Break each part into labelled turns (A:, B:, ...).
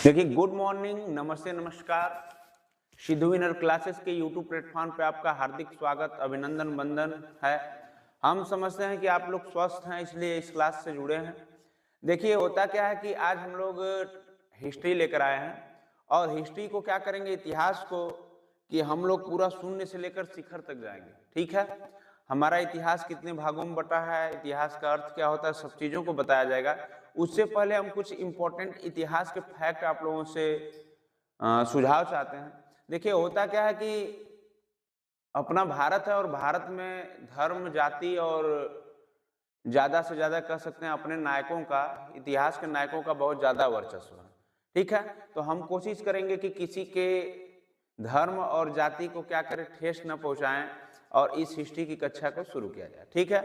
A: देखिए, good morning, नमस्ते, नमस्कार। सिद्धू विनर क्लासेस के यूट्यूब प्लेटफॉर्म पे आपका हार्दिक स्वागत, अभिनंदन, वंदन है। हम समझते हैं कि आप लोग स्वस्थ हैं, इसलिए इस क्लास से जुड़े हैं। देखिए, होता क्या है कि आज हम लोग हिस्ट्री लेकर आए हैं और हिस्ट्री को क्या करेंगे, इतिहास को, कि हम लोग पूरा शून्य से लेकर शिखर तक जाएंगे। ठीक है, हमारा इतिहास कितने भागों में बटा है, इतिहास का अर्थ क्या होता है, सब चीज़ों को बताया जाएगा। उससे पहले हम कुछ इम्पोर्टेंट इतिहास के फैक्ट आप लोगों से सुझाव चाहते हैं। देखिए, होता क्या है कि अपना भारत है और भारत में धर्म, जाति और ज़्यादा से ज़्यादा कह सकते हैं अपने नायकों का, इतिहास के नायकों का बहुत ज़्यादा वर्चस्व है। ठीक है, तो हम कोशिश करेंगे कि किसी के धर्म और जाति को क्या करें, ठेस न पहुंचाएं और इस हिस्ट्री की कक्षा को शुरू किया जाए। ठीक है,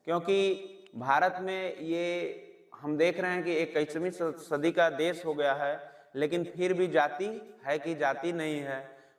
A: क्योंकि भारत में ये हम देख रहे हैं कि 21वीं सदी का देश हो गया है, लेकिन फिर भी जाति है कि जाति नहीं है।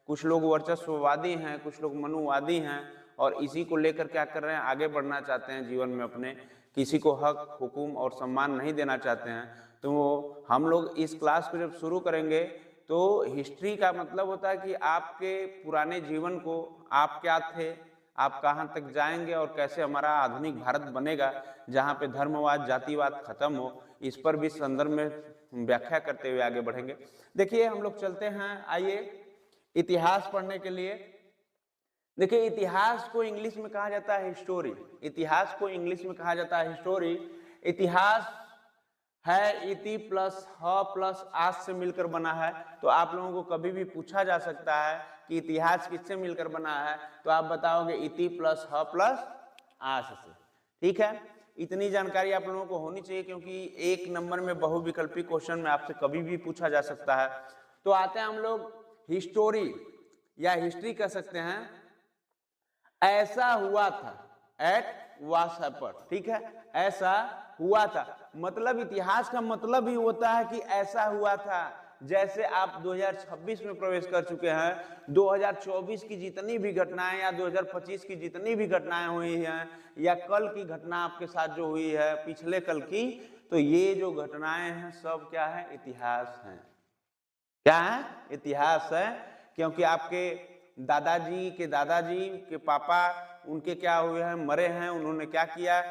A: कुछ लोग वर्चस्ववादी हैं, कुछ लोग मनुवादी हैं और इसी को लेकर क्या कर रहे हैं, आगे बढ़ना चाहते हैं जीवन में अपने, किसी को हक, हुकूम और सम्मान नहीं देना चाहते हैं। तो हम लोग इस क्लास को जब शुरू करेंगे तो हिस्ट्री का मतलब होता है कि आपके पुराने जीवन को, आप क्या थे, आप कहाँ तक जाएंगे और कैसे हमारा आधुनिक भारत बनेगा जहाँ पे धर्मवाद, जातिवाद खत्म हो, इस पर भी संदर्भ में व्याख्या करते हुए आगे बढ़ेंगे। देखिए, हम लोग चलते हैं, आइए इतिहास पढ़ने के लिए। देखिए, इतिहास को इंग्लिश में कहा जाता है हिस्टोरी। इतिहास को इंग्लिश में कहा जाता है हिस्टोरी। इतिहास है इति प्लस ह प्लस आस से मिलकर बना है। तो आप लोगों को कभी भी पूछा जा सकता है कि इतिहास किससे मिलकर बना है, तो आप बताओगे इति प्लस ह प्लस आस से। ठीक है, इतनी जानकारी आप लोगों को होनी चाहिए, क्योंकि एक नंबर में बहुविकल्पी क्वेश्चन में आपसे कभी भी पूछा जा सकता है। तो आते हैं हम लोग हिस्टोरी या हिस्ट्री कह सकते हैं। ऐसा हुआ था, एट वाज हैपेंड। ठीक है, ऐसा हुआ था, मतलब इतिहास का मतलब ही होता है कि ऐसा हुआ था। जैसे आप 2026 में प्रवेश कर चुके हैं, 2024 की जितनी भी घटनाएं या 2025 की जितनी भी घटनाएं हुई हैं या कल की घटना आपके साथ जो हुई है, पिछले कल की, तो ये जो घटनाएं हैं सब क्या है, इतिहास हैं। क्या है, इतिहास है। क्योंकि आपके दादाजी के पापा, उनके क्या हुए हैं, मरे हैं, उन्होंने क्या किया,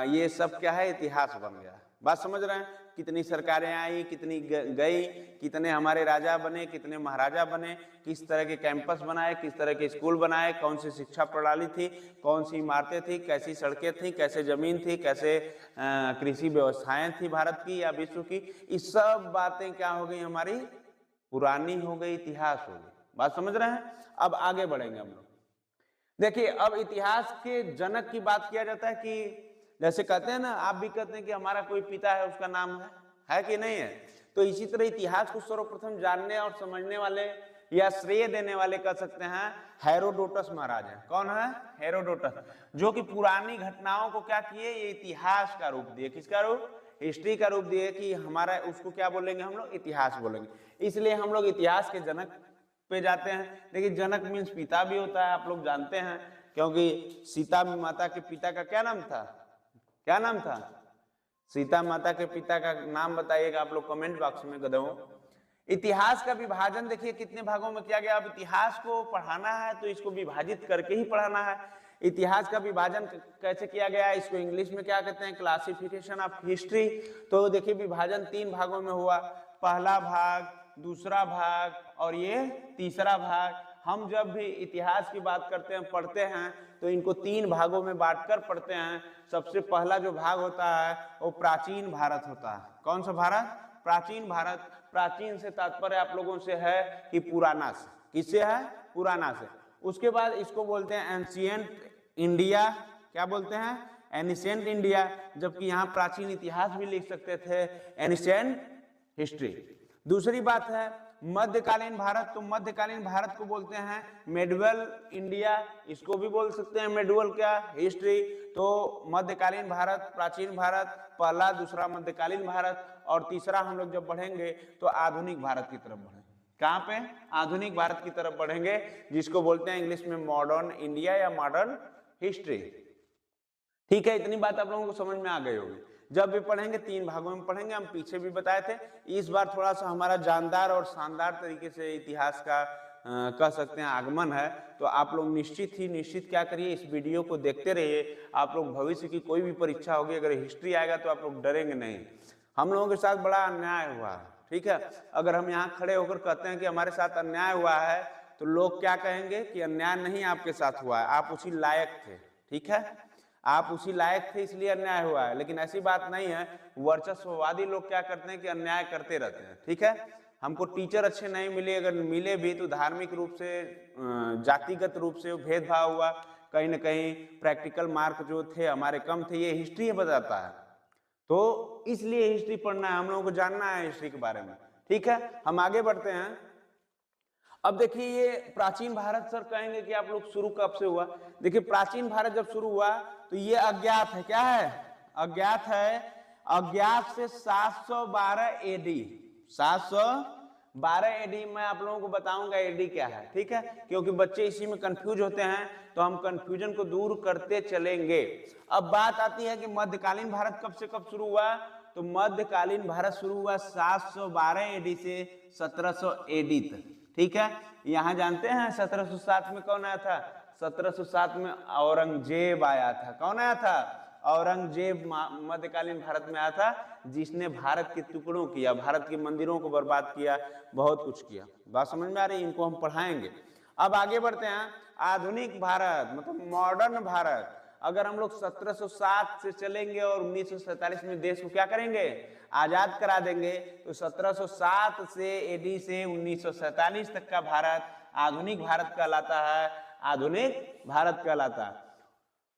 A: ये सब क्या है, इतिहास बन गया। बात समझ रहे हैं, कितनी सरकारें आई, कितनी गई, कितने हमारे राजा बने, कितने महाराजा बने, किस तरह के कैंपस बनाए, किस तरह के स्कूल बनाए, कौन सी शिक्षा प्रणाली थी, कौन सी इमारतें थी, कैसी सड़कें थी, कैसे जमीन थी, कैसे कृषि व्यवस्थाएं थी भारत की या विश्व की। इस सब बातें क्या हो गई, हमारी पुरानी हो गई, इतिहास हो गई। बात समझ रहे हैं। अब आगे बढ़ेंगे हम लोग। देखिए, अब इतिहास के जनक की बात किया जाता है कि जैसे कहते हैं ना, आप भी कहते हैं कि हमारा कोई पिता है, उसका नाम है कि नहीं है। तो इसी तरह इतिहास को सर्वप्रथम जानने और समझने वाले या श्रेय देने वाले कह सकते हैं हेरोडोटस महाराज हैं। कौन है, हेरोडोटस, जो कि पुरानी घटनाओं को क्या किए, ये इतिहास का रूप दिए। किसका रूप, हिस्ट्री का रूप दिए, कि हमारा उसको क्या बोलेंगे हम लोग, इतिहास बोलेंगे। इसलिए हम लोग इतिहास के जनक पे जाते हैं। देखिए, जनक मीन्स पिता भी होता है, आप लोग जानते हैं, क्योंकि सीता माता के पिता का क्या नाम था, क्या नाम था, सीता माता के पिता का नाम बताइएगा आप लोग कमेंट बॉक्स में, गधों। इतिहास का विभाजन देखिए कितने भागों में किया गया। अब इतिहास को पढ़ाना है तो इसको विभाजित करके ही पढ़ाना है। इतिहास का विभाजन कैसे किया गया, इसको इंग्लिश में क्या कहते हैं, क्लासिफिकेशन ऑफ हिस्ट्री। तो देखिए, विभाजन 3 भागों में हुआ, पहला भाग, दूसरा भाग और ये तीसरा भाग। हम जब भी इतिहास की बात करते हैं, पढ़ते हैं, तो इनको 3 भागों में बांटकर पढ़ते हैं। सबसे पहला जो भाग होता है वो प्राचीन भारत होता है। कौन सा भारत, प्राचीन भारत। प्राचीन से तात्पर्य आप लोगों से है कि पुराना से, किससे है, पुराना से। उसके बाद इसको बोलते हैं एंशिएंट इंडिया। क्या बोलते हैं, एनिशिएंट इंडिया, जबकि यहाँ प्राचीन इतिहास भी लिख सकते थे, एनिशिएंट हिस्ट्री। दूसरी बात है मध्यकालीन भारत। तो मध्यकालीन भारत को बोलते हैं मेडिवल इंडिया, इसको भी बोल सकते हैं मेडिवल क्या, हिस्ट्री। तो मध्यकालीन भारत, प्राचीन भारत, पहला, दूसरा मध्यकालीन भारत, और तीसरा हम लोग जब बढ़ेंगे तो आधुनिक भारत की तरफ बढ़ेंगे। कहाँ पे, आधुनिक भारत की तरफ बढ़ेंगे, जिसको बोलते हैं इंग्लिश में मॉडर्न इंडिया या मॉडर्न हिस्ट्री। ठीक है, इतनी बात आप लोगों को समझ में आ गई होगी। जब भी पढ़ेंगे 3 भागों में पढ़ेंगे, हम पीछे भी बताए थे। इस बार थोड़ा सा हमारा जानदार और शानदार तरीके से इतिहास का कह सकते हैं आगमन है। तो आप लोग निश्चित क्या करिए, इस वीडियो को देखते रहिए। आप लोग भविष्य की कोई भी परीक्षा होगी, अगर हिस्ट्री आएगा तो आप लोग डरेंगे नहीं। हम लोगों के साथ बड़ा अन्याय हुआ है, ठीक है। अगर हम यहाँ खड़े होकर कहते हैं कि हमारे साथ अन्याय हुआ है, तो लोग क्या कहेंगे कि अन्याय नहीं आपके साथ हुआ है, आप उसी लायक थे, ठीक है, आप उसी लायक थे इसलिए अन्याय हुआ है। लेकिन ऐसी बात नहीं है। वर्चस्ववादी लोग क्या करते हैं कि अन्याय करते रहते हैं, ठीक है। हमको टीचर अच्छे नहीं मिले, अगर मिले भी तो धार्मिक रूप से, जातिगत रूप से भेदभाव हुआ, कहीं ना कहीं प्रैक्टिकल मार्क जो थे हमारे कम थे, ये हिस्ट्री बताता है। तो इसलिए हिस्ट्री पढ़ना है, हम लोगों को जानना है हिस्ट्री के बारे में, ठीक है। हम आगे बढ़ते हैं। अब देखिए ये प्राचीन भारत, सर कहेंगे कि आप लोग शुरू कब से हुआ। देखिए प्राचीन भारत जब शुरू हुआ तो ये अज्ञात है, क्या है, अज्ञात है। अज्ञात से 712 एडी, 712 एडी मैं आप लोगों को बताऊंगा एडी क्या है, ठीक है, क्योंकि बच्चे इसी में कंफ्यूज होते हैं, तो हम कंफ्यूजन को दूर करते चलेंगे। अब बात आती है कि मध्यकालीन भारत कब से कब शुरू हुआ। तो मध्यकालीन भारत शुरू हुआ 712 एडी से 1700 एडी तक, ठीक है। यहाँ जानते हैं 1707 में कौन आया था, 1707 में औरंगजेब आया था। कौन आया था, औरंगजेब मध्यकालीन भारत में आया था, जिसने भारत के टुकड़ों किया, भारत के मंदिरों को बर्बाद किया, बहुत कुछ किया। बात समझ में आ रही है, इनको हम पढ़ाएंगे। अब आगे बढ़ते हैं। आधुनिक भारत मतलब मॉडर्न भारत, अगर हम लोग 1707 से चलेंगे और 1947 में देश को क्या करेंगे, आजाद करा देंगे, तो 1707 से एडी से 1947 तक का भारत आधुनिक भारत कहलाता है, आधुनिक भारत कहलाता है।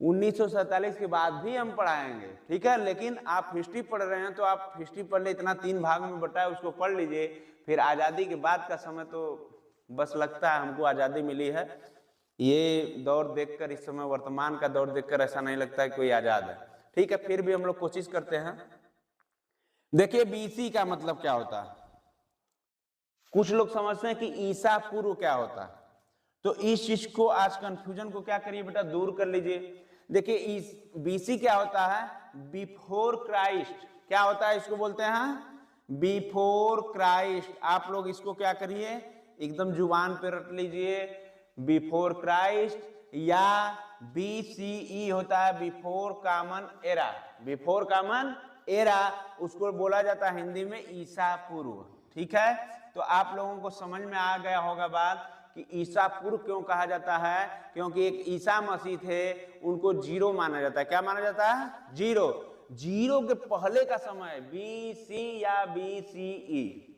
A: 1947 के बाद भी हम पढ़ाएंगे, ठीक है। लेकिन आप हिस्ट्री पढ़ रहे हैं तो आप हिस्ट्री पढ़ ले, इतना 3 भाग में बटा है उसको पढ़ लीजिए। फिर आज़ादी के बाद का समय तो बस लगता है हमको आज़ादी मिली है, ये दौर देखकर, इस समय वर्तमान का दौर देखकर ऐसा नहीं लगता है कोई आजाद है, ठीक है। फिर भी हम लोग कोशिश करते हैं। देखिए बीसी का मतलब क्या होता है, कुछ लोग समझते हैं कि ईसा पूर्व क्या होता है, तो इस चीज को, आज कंफ्यूजन को क्या करिए बेटा, दूर कर लीजिए। देखिए बीसी क्या होता है, बिफोर क्राइस्ट, क्या होता है, इसको बोलते हैं बिफोर क्राइस्ट। आप लोग इसको क्या करिए, एकदम जुबान पे रट लीजिए, बिफोर क्राइस्ट, या बीसीई होता है before common era, before common era उसको बोला जाता है हिंदी में ईसा पूर्व, ठीक है। तो आप लोगों को समझ में आ गया होगा बात कि ईसा पूर्व क्यों कहा जाता है, क्योंकि एक ईसा मसीह थे, उनको जीरो माना जाता है। क्या माना जाता है, जीरो। जीरो के पहले का समय बीसी या बीसीई,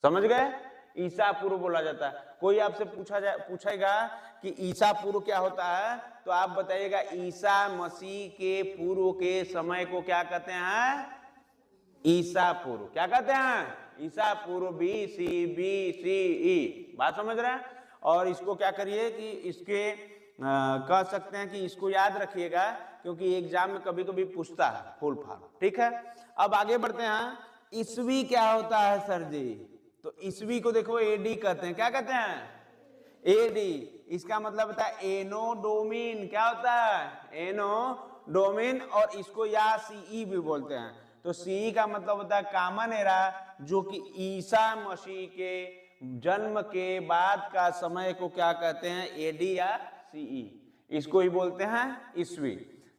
A: समझ गए, ईसा पूर्व बोला जाता है। कोई आपसे पूछेगा कि ईसा पूर्व क्या होता है, तो आप बताइएगा ईसा मसीह के पूर्व के समय को क्या कहते हैं, ईसा पूर्व। क्या कहते हैं, ईसा पूर्व, BC बात समझ रहे हैं। और इसको क्या करिए कि इसके कह सकते हैं कि इसको याद रखिएगा, क्योंकि एग्जाम में कभी कभी पूछता है फुल फॉर्म, ठीक है। अब आगे बढ़ते हैं। ईस्वी क्या होता है सर जी, तो ईस्वी को देखो एडी कहते हैं। क्या कहते हैं, एडी। इसका मतलब होता है एनो डोमिन, क्या होता है, एनो डोमिन, और इसको या सीई भी बोलते हैं। तो सीई का मतलब होता है कॉमन एरा, जो कि ईसा मसीह के जन्म के बाद का समय को क्या कहते हैं, एडी या सीई, इसको ही बोलते हैं ईस्वी,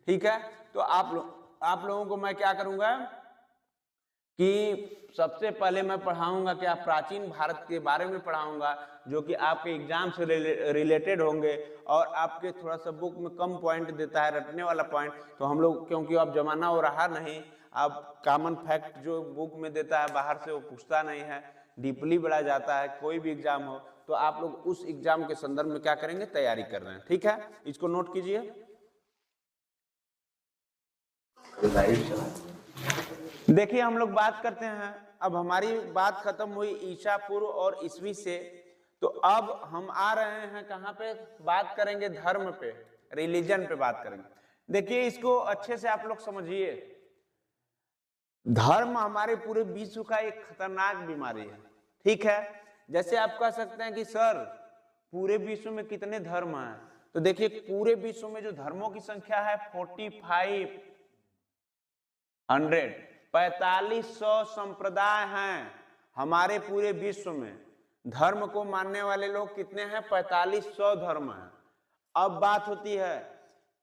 A: ठीक है। तो आप लोगों को मैं क्या करूंगा कि सबसे पहले मैं पढ़ाऊंगा क्या, प्राचीन भारत के बारे में पढ़ाऊंगा, जो कि आपके एग्जाम से रिलेटेड होंगे, और आपके थोड़ा सा बुक में कम पॉइंट देता है, रटने वाला पॉइंट। तो हम लोग, क्योंकि अब जमाना हो रहा नहीं, अब कॉमन फैक्ट जो बुक में देता है बाहर से वो पूछता नहीं है, डीपली बढ़ा जाता है कोई भी एग्जाम हो, तो आप लोग उस एग्जाम के संदर्भ में क्या करेंगे, तैयारी कर रहे हैं, ठीक है। इसको नोट कीजिए। देखिए हम लोग बात करते हैं, अब हमारी बात खत्म हुई ईसा पूर्व और ईस्वी से, तो अब हम आ रहे हैं कहाँ पे, बात करेंगे धर्म पे, रिलीजन पे बात करेंगे। देखिए इसको अच्छे से आप लोग समझिए, धर्म हमारे पूरे विश्व का एक खतरनाक बीमारी है, ठीक है। जैसे आप कह सकते हैं कि सर पूरे विश्व में कितने धर्म हैं, तो देखिए पूरे विश्व में जो धर्मों की संख्या है 45, 100 4500 संप्रदाय हैं हमारे पूरे विश्व में। धर्म को मानने वाले लोग कितने हैं? 4500 धर्म हैं। अब बात होती है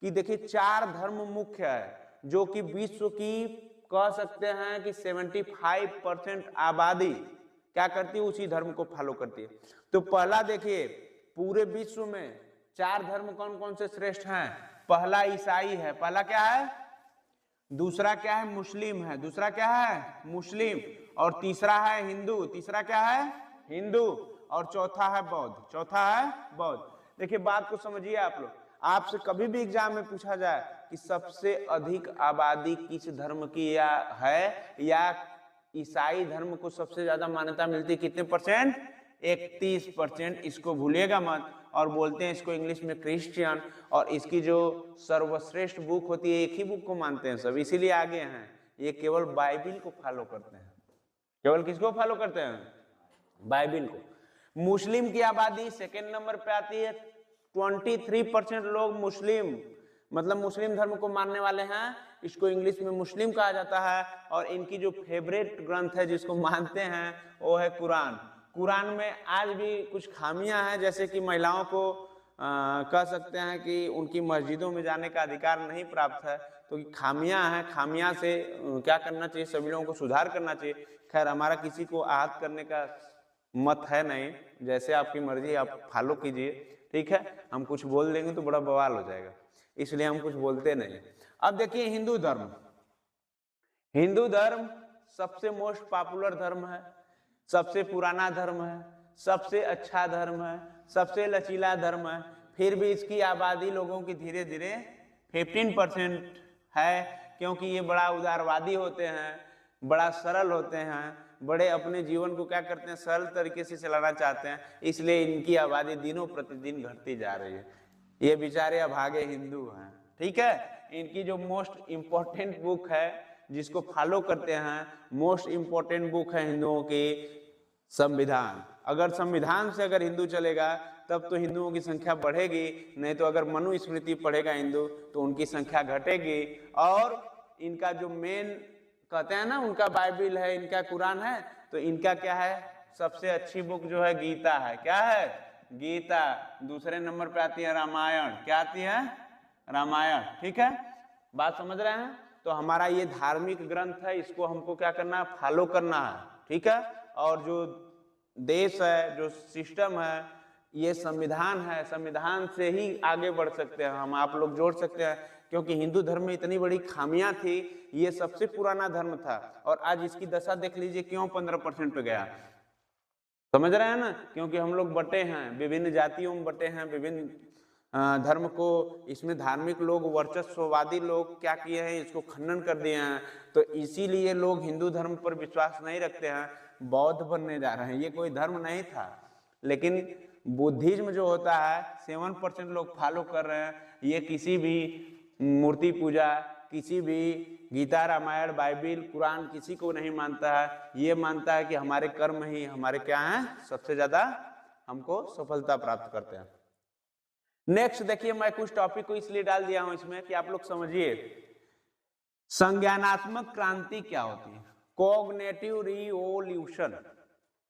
A: कि देखिए 4 धर्म मुख्य है जो कि विश्व की कह सकते हैं कि 75% आबादी क्या करती है? उसी धर्म को फॉलो करती है। तो पहला देखिए पूरे विश्व में 4 धर्म कौन कौन से श्रेष्ठ हैं? पहला ईसाई है। पहला क्या है? दूसरा क्या है? मुस्लिम है। दूसरा क्या है? मुस्लिम। और तीसरा है हिंदू। तीसरा क्या है? हिंदू। और चौथा है बौद्ध। चौथा है बौद्ध। देखिए बात को समझिए आप लोग, आपसे कभी भी एग्जाम में पूछा जाए कि सबसे अधिक आबादी किस धर्म की या ईसाई धर्म को सबसे ज्यादा मान्यता मिलती है, कितने परसेंट? 31%। इसको भूलिएगा मत। और बोलते हैं इसको इंग्लिश में क्रिश्चियन। और इसकी जो सर्वश्रेष्ठ बुक होती है, एक ही बुक को मानते हैं सब, इसीलिए आगे हैं। ये केवल बाइबिल को फॉलो करते हैं। केवल किसको फॉलो करते हैं? बाइबिल को। मुस्लिम की आबादी सेकेंड नंबर पे आती है। 23% लोग मुस्लिम मतलब मुस्लिम धर्म को मानने वाले हैं। इसको इंग्लिश में मुस्लिम कहा जाता है। और इनकी जो फेवरेट ग्रंथ है जिसको मानते हैं वो है कुरान। कुरान में आज भी कुछ खामियां हैं, जैसे कि महिलाओं को कह सकते हैं कि उनकी मस्जिदों में जाने का अधिकार नहीं प्राप्त है। तो खामियां हैं, खामियां से क्या करना चाहिए? सभी लोगों को सुधार करना चाहिए। खैर हमारा किसी को आहत करने का मत है नहीं, जैसे आपकी मर्जी आप फॉलो कीजिए, ठीक है। हम कुछ बोल देंगे तो बड़ा बवाल हो जाएगा, इसलिए हम कुछ बोलते नहीं। अब देखिए हिंदू धर्म। हिंदू धर्म सबसे मोस्ट पॉपुलर धर्म है, सबसे पुराना धर्म है, सबसे अच्छा धर्म है, सबसे लचीला धर्म है। फिर भी इसकी आबादी लोगों की धीरे धीरे 15% है, क्योंकि ये बड़ा उदारवादी होते हैं, बड़ा सरल होते हैं, बड़े अपने जीवन को क्या करते हैं? सरल तरीके से चलाना चाहते हैं, इसलिए इनकी आबादी दिनों प्रतिदिन घटती जा रही है। ये बेचारे अभागे हिंदू हैं, ठीक है। इनकी जो मोस्ट इम्पोर्टेंट बुक है जिसको फॉलो करते हैं, मोस्ट इम्पोर्टेंट बुक है हिंदुओं की संविधान। अगर संविधान से अगर हिंदू चलेगा तब तो हिंदुओं की संख्या बढ़ेगी, नहीं तो अगर मनुस्मृति पढ़ेगा हिंदू तो उनकी संख्या घटेगी। और इनका जो मेन कहते हैं ना, उनका बाइबिल है, इनका कुरान है, तो इनका क्या है? सबसे अच्छी बुक जो है गीता है। क्या है? गीता। दूसरे नंबर पे आती है रामायण। क्या आती है? रामायण, ठीक है। बात समझ रहे हैं? तो हमारा ये धार्मिक ग्रंथ है, इसको हमको क्या करना है? फॉलो करना है, ठीक है। और जो देश है, जो सिस्टम है, ये संविधान है, संविधान से ही आगे बढ़ सकते हैं हम, आप लोग जोड़ सकते हैं। क्योंकि हिंदू धर्म में इतनी बड़ी खामियां थी, ये सबसे पुराना धर्म था, और आज इसकी दशा देख लीजिए क्यों 15% पे गया। समझ रहे हैं ना? क्योंकि हम लोग बटे हैं, विभिन्न जातियों में बटे हैं, विभिन्न धर्म को इसमें धार्मिक लोग, वर्चस्ववादी लोग क्या किए हैं? इसको खंडन कर दिए हैं। तो इसीलिए लोग हिंदू धर्म पर विश्वास नहीं रखते हैं, बौद्ध बनने जा रहे हैं। ये कोई धर्म नहीं था, लेकिन बुद्धिज्म जो होता है 7% लोग फॉलो कर रहे हैं। ये किसी भी मूर्ति पूजा, किसी भी गीता, रामायण, बाइबिल, कुरान किसी को नहीं मानता है। ये मानता है कि हमारे कर्म ही हमारे क्या हैं? सबसे ज्यादा हमको सफलता प्राप्त करते हैं। नेक्स्ट देखिए, मैं कुछ टॉपिक को इसलिए डाल दिया हूं इसमें कि आप लोग समझिए संज्ञानात्मक क्रांति क्या होती है, कॉग्निटिव रिवोल्यूशन,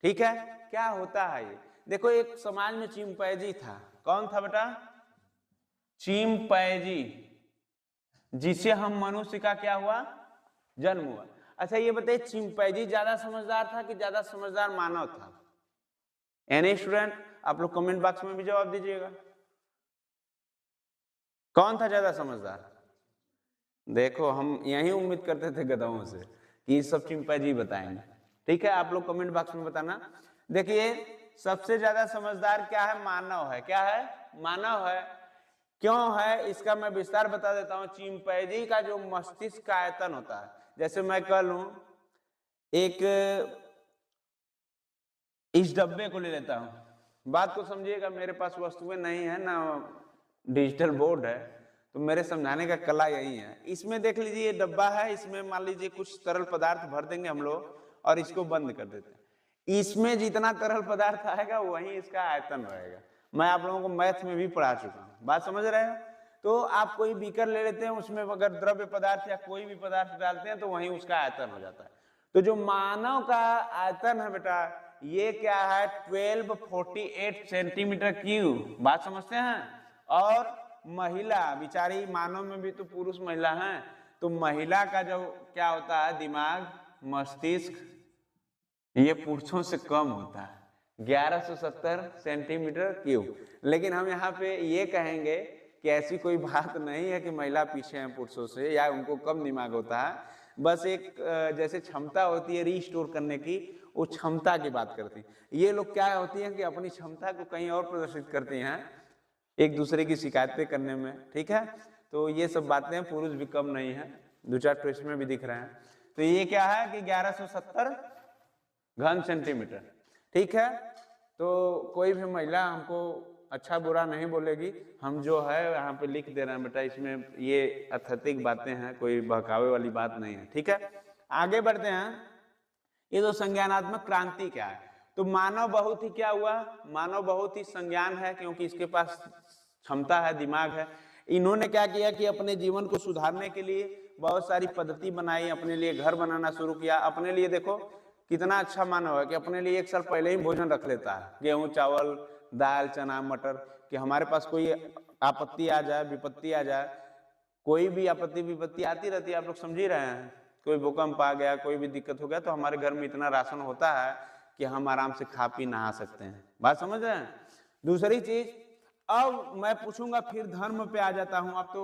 A: ठीक है। क्या होता है ये? देखो एक समाज में चिंपैंजी था। कौन था बेटा? चिंपैंजी, जिसे हम मनुष्य का क्या हुआ? जन्म हुआ। अच्छा ये बताइए, चिंपैंजी ज्यादा समझदार था कि ज्यादा समझदार मानव था? एनी स्टूडेंट, आप लोग कमेंट बॉक्स में भी जवाब दीजिएगा। कौन था ज्यादा समझदार? देखो हम यही उम्मीद करते थे गधों से कि ये सब चिंपैंजी बताएंगे, ठीक है। आप लोग कमेंट बॉक्स में बताना। देखिए सबसे ज्यादा समझदार क्या है? मानव है। क्या है? मानव है। क्यों है इसका मैं विस्तार बता देता हूं। चिंपैंजी का जो मस्तिष्क का आयतन होता है, जैसे मैं कह लूं एक इस डब्बे को ले लेता हूं, बात को समझिएगा, मेरे पास वस्तुएं नहीं है ना, डिजिटल बोर्ड है, तो मेरे समझाने का कला यही है। इसमें देख लीजिए ये डब्बा है, इसमें मान लीजिए कुछ तरल पदार्थ भर देंगे हम लोग और इसको बंद कर देते हैं। इसमें जितना तरल पदार्थ आएगा वही इसका आयतन रहेगा। मैं आप लोगों को मैथ में भी पढ़ा चुका हूं, बात समझ रहे हैं। तो आप कोई बीकर ले लेते हैं, उसमें अगर द्रव्य पदार्थ या कोई भी पदार्थ डालते हैं तो वहीं उसका आयतन हो जाता है। तो जो मानव का आयतन है बेटा, ये क्या है 1248 सेंटीमीटर क्यूब, बात समझते हैं। और महिला बिचारी, मानव में भी तो पुरुष महिला है, तो महिला का जो क्या होता है दिमाग, मस्तिष्क, ये पुरुषों से कम होता है, 1170 सेंटीमीटर क्यूब। लेकिन हम यहाँ पे ये कहेंगे कि ऐसी कोई बात नहीं है कि महिला पीछे हैं पुरुषों से या उनको कम दिमाग होता है, बस एक जैसे क्षमता होती है रीस्टोर करने की, वो क्षमता की बात करती है। ये लोग क्या होती हैं कि अपनी क्षमता को कहीं और प्रदर्शित करती हैं, एक दूसरे की शिकायतें करने में, ठीक है। तो ये सब बातें, पुरुष भी कम नहीं है, 2-4 ट्रेस में भी दिख रहे हैं। तो ये क्या है कि 1170 घन सेंटीमीटर, ठीक है। तो कोई भी महिला हमको अच्छा बुरा नहीं बोलेगी, हम जो है यहाँ पे लिख दे रहे हैं बेटा, इसमें ये अत्यधिक बातें हैं, कोई बहकावे वाली बात नहीं है, ठीक है। आगे बढ़ते हैं। ये तो संज्ञानात्मक क्रांति क्या है, तो मानव बहुत ही क्या हुआ, मानव बहुत ही संज्ञान है, क्योंकि इसके पास क्षमता है, दिमाग है। इन्होंने क्या किया कि अपने जीवन को सुधारने के लिए बहुत सारी पद्धति बनाई, अपने लिए घर बनाना शुरू किया, अपने लिए देखो कितना अच्छा मानव है कि अपने लिए 1 साल पहले ही भोजन रख लेता है, गेहूं चावल दाल चना मटर, कि हमारे पास कोई आपत्ति आ जाए, विपत्ति आ जाए, कोई भी आपत्ति विपत्ति आती रहती है, आप लोग समझ ही रहे हैं, कोई भूकंप आ गया, कोई भी दिक्कत हो गया, तो हमारे घर में इतना राशन होता है कि हम आराम से खा पी नहा सकते हैं, बात समझ रहे हैं। दूसरी चीज, अब मैं पूछूंगा फिर धर्म पे आ जाता हूं। अब तो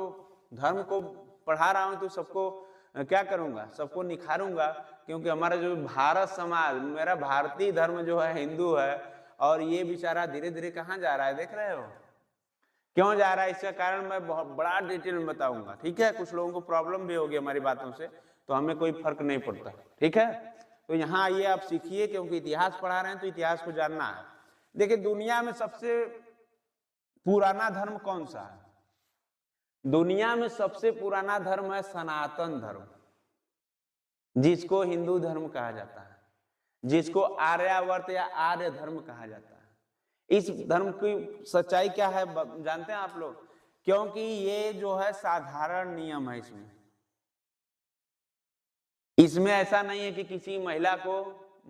A: धर्म को पढ़ा रहा हूं तो सबको क्या करूंगा, सबको निखारूंगा, क्योंकि हमारा जो भारत समाज, मेरा भारतीय धर्म जो है हिंदू है, और ये बेचारा धीरे धीरे कहाँ जा रहा है, देख रहे हो क्यों जा रहा है, इसका कारण मैं बहुत बड़ा डिटेल में बताऊंगा, ठीक है। कुछ लोगों को प्रॉब्लम भी होगी हमारी बातों से, तो हमें कोई फर्क नहीं पड़ता, ठीक है। तो यहाँ आइए आप सीखिए, क्योंकि इतिहास पढ़ा रहे हैं तो इतिहास को जानना है। देखिए दुनिया में सबसे पुराना धर्म कौन सा है, दुनिया में सबसे पुराना धर्म है सनातन धर्म, जिसको हिंदू धर्म कहा जाता है, जिसको आर्यावर्त या आर्य धर्म कहा जाता है। इस धर्म की सच्चाई क्या है जानते हैं आप लोग, क्योंकि ये जो है साधारण नियम है, इसमें ऐसा नहीं है कि किसी महिला को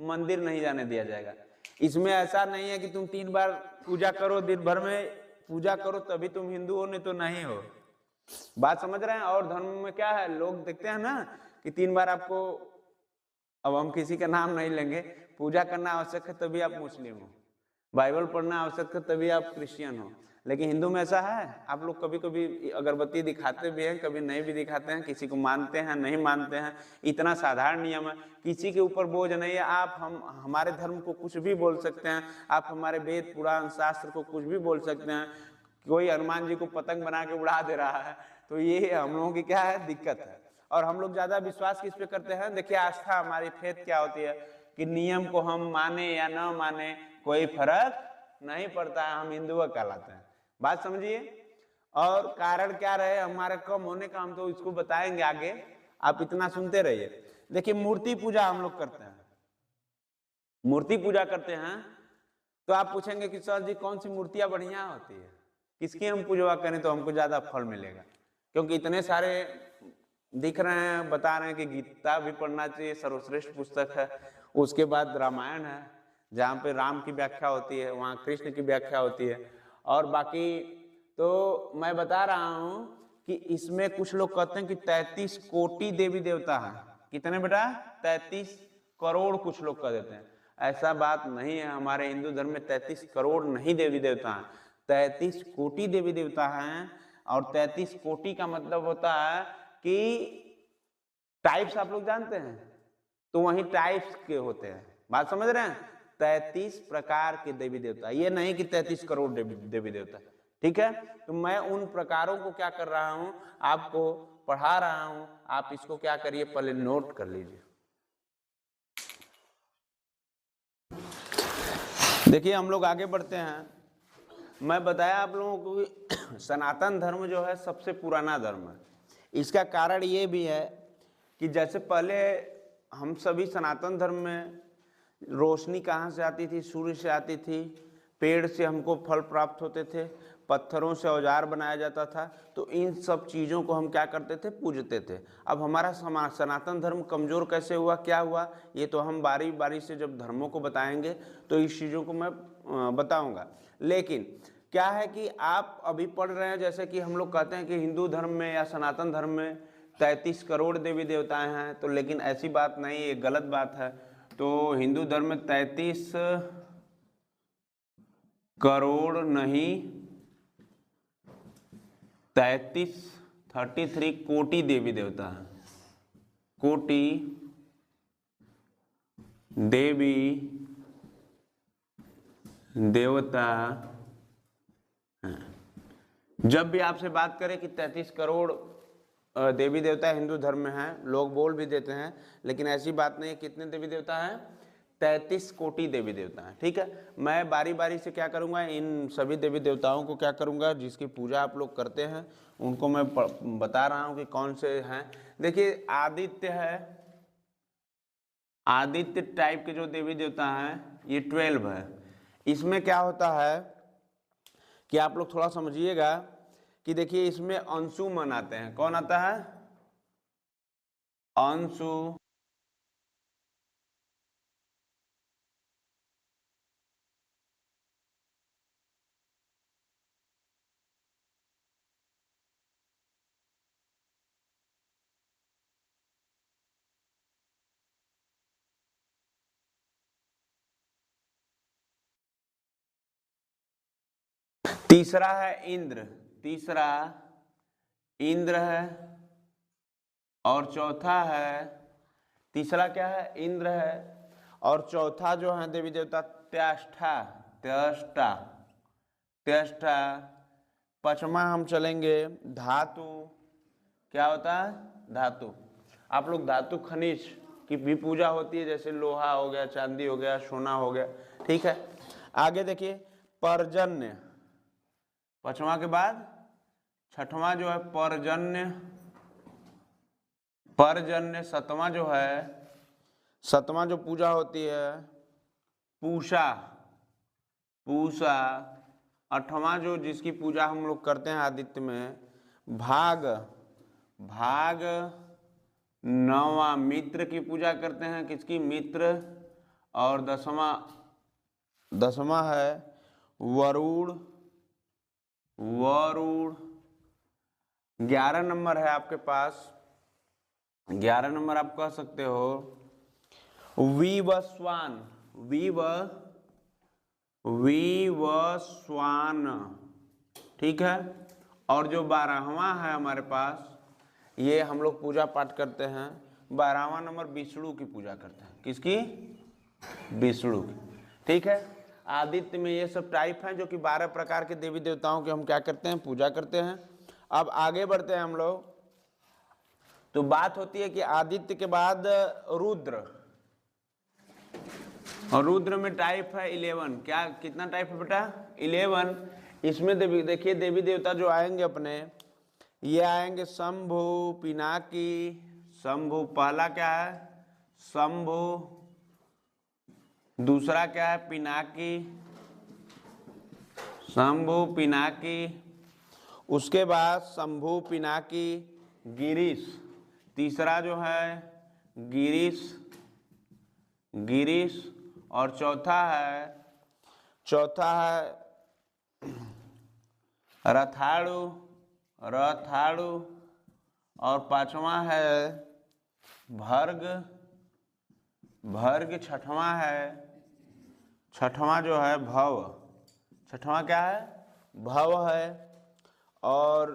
A: मंदिर नहीं जाने दिया जाएगा, इसमें ऐसा नहीं है कि तुम 3 बार पूजा करो, दिन भर में पूजा करो तभी तुम हिंदू हो, नहीं तो नहीं हो, बात समझ रहे हैं। और धर्म में क्या है, लोग देखते हैं ना कि 3 बार आपको, अब हम किसी का नाम नहीं लेंगे, पूजा करना आवश्यक है तभी आप मुस्लिम हो, बाइबल पढ़ना आवश्यक है तभी आप क्रिश्चियन हो, लेकिन हिंदू में ऐसा है। आप लोग कभी कभी अगरबत्ती दिखाते भी हैं, कभी नहीं भी दिखाते हैं, किसी को मानते हैं नहीं मानते हैं, इतना साधारण नियम है, किसी के ऊपर बोझ नहीं है। आप हमारे धर्म को कुछ भी बोल सकते हैं, आप हमारे वेद पुराण शास्त्र को कुछ भी बोल सकते हैं, कोई हनुमान जी को पतंग बना के उड़ा दे रहा है, तो ये हम लोगों की क्या है, दिक्कत है। और हम लोग ज्यादा विश्वास किस पे करते हैं, देखिए आस्था, हमारी फेथ क्या होती है कि नियम को हम माने या न माने कोई फर्क नहीं पड़ता है, हम हिंदू कहलाते हैं, बात समझिए। और कारण क्या रहे हमारे कम होने का, हम तो इसको बताएंगे आगे, आप इतना सुनते रहिए। देखिए मूर्ति पूजा हम लोग करते हैं, मूर्ति पूजा करते हैं, तो आप पूछेंगे कि सर जी कौन सी मूर्तियां बढ़िया होती है, किसकी हम पूजा करें तो हमको ज्यादा फल मिलेगा, क्योंकि इतने सारे दिख रहे हैं, बता रहे हैं कि गीता भी पढ़ना चाहिए, सर्वश्रेष्ठ पुस्तक है, उसके बाद रामायण है जहाँ पे राम की व्याख्या होती है, वहाँ कृष्ण की व्याख्या होती है, और बाकी तो मैं बता रहा हूँ कि इसमें कुछ लोग कहते हैं कि 33 कोटि देवी देवता हैं, कितने बेटा, 33 करोड़ कुछ लोग कह देते हैं, ऐसा बात नहीं है। हमारे हिंदू धर्म में 33 करोड़ नहीं देवी देवता हैं, 33 कोटि देवी देवता हैं। और 33 कोटि का मतलब होता है कि टाइप्स आप लोग जानते हैं, तो वहीं टाइप्स के होते हैं, बात समझ रहे हैं। 33 प्रकार के देवी देवता, ये नहीं कि 33 करोड़ देवी देवता, ठीक है। तो मैं उन प्रकारों को क्या कर रहा हूं, आपको पढ़ा रहा हूं, आप इसको क्या करिए, पहले नोट कर लीजिए। देखिए हम लोग आगे बढ़ते हैं। मैं बताया आप लोगों को कि सनातन धर्म जो है सबसे पुराना धर्म है। इसका कारण ये भी है कि जैसे पहले हम सभी सनातन धर्म में रोशनी कहाँ से आती थी, सूर्य से आती थी, पेड़ से हमको फल प्राप्त होते थे, पत्थरों से औजार बनाया जाता था। तो इन सब चीज़ों को हम क्या करते थे, पूजते थे। अब हमारा सनातन धर्म कमज़ोर कैसे हुआ, क्या हुआ, ये तो हम बारी बारी से जब धर्मों को बताएंगे तो इस चीज़ों को मैं बताऊंगा। लेकिन क्या है कि आप अभी पढ़ रहे हैं, जैसे कि हम लोग कहते हैं कि हिंदू धर्म में या सनातन धर्म में 33 करोड़ देवी देवताएं हैं, तो लेकिन ऐसी बात नहीं, ये गलत बात है। तो हिंदू धर्म में 33 करोड़ नहीं, 33 कोटि देवी देवता हैं, कोटि देवी देवता हैं। जब भी आपसे बात करें कि 33 करोड़ देवी देवता हिंदू धर्म में हैं, लोग बोल भी देते हैं, लेकिन ऐसी बात नहीं है। कितने देवी देवता हैं, 33 कोटि देवी देवता हैं। ठीक है, मैं बारी बारी से क्या करूंगा, इन सभी देवी देवताओं को क्या करूंगा, जिसकी पूजा आप लोग करते हैं उनको मैं बता रहा हूं कि कौन से हैं। देखिए, आदित्य है, आदित्य टाइप के जो देवी देवता हैं ये 12 है। इसमें क्या होता है कि आप लोग थोड़ा समझिएगा कि देखिए, इसमें अंशुमन आते हैं। कौन आता है, अंशु, तीसरा है इंद्र, तीसरा इंद्र है, और चौथा है, तीसरा क्या है, इंद्र है, और चौथा जो है देवी देवता त्ष्टा, त्ष्टा, त्ष्टा। पांचवा हम चलेंगे धातु, क्या होता है, धातु। आप लोग धातु खनिज की भी पूजा होती है, जैसे लोहा हो गया, चांदी हो गया, सोना हो गया। ठीक है, आगे देखिए, पर्जन्य, पांचवा के बाद छठवां जो है पर्जन्य, पर्जन्य। सतवां जो है, सतवां जो पूजा होती है पूषा, पूषा। आठवां जो जिसकी पूजा हम लोग करते हैं आदित्य में, भाग, भाग। नौवां मित्र की पूजा करते हैं, किसकी, मित्र। और दसवां है वरुण, वरुण। 11 नंबर है आपके पास, 11 नंबर आप कह सकते हो विवस्वान, विवस्वान। ठीक है, और जो 12वां है हमारे पास, ये हम लोग पूजा पाठ करते हैं, 12वां नंबर विष्णु की पूजा करते हैं। किसकी, विष्णु की। ठीक है, आदित्य में ये सब टाइप हैं जो कि 12 प्रकार के देवी देवताओं की हम क्या करते हैं, पूजा करते हैं। अब आगे बढ़ते हैं हम लोग, तो बात होती है कि आदित्य के बाद रुद्र, और रुद्र में टाइप है 11। क्या, कितना टाइप है बेटा, 11। इसमें देखिए देवी देवता जो आएंगे अपने, ये आएंगे शंभु, पिनाकी। शंभु पहला क्या है, शंभु। दूसरा क्या है, पिनाकी, शंभु पिनाकी। उसके बाद शंभु पिनाकी गिरीश। तीसरा जो है गिरीश, गिरीश। और चौथा है रथाड़ू, रथाड़ू। और पांचवा है भर्ग, भर्ग। छठवां जो है भव, छठवां क्या है, भव है। और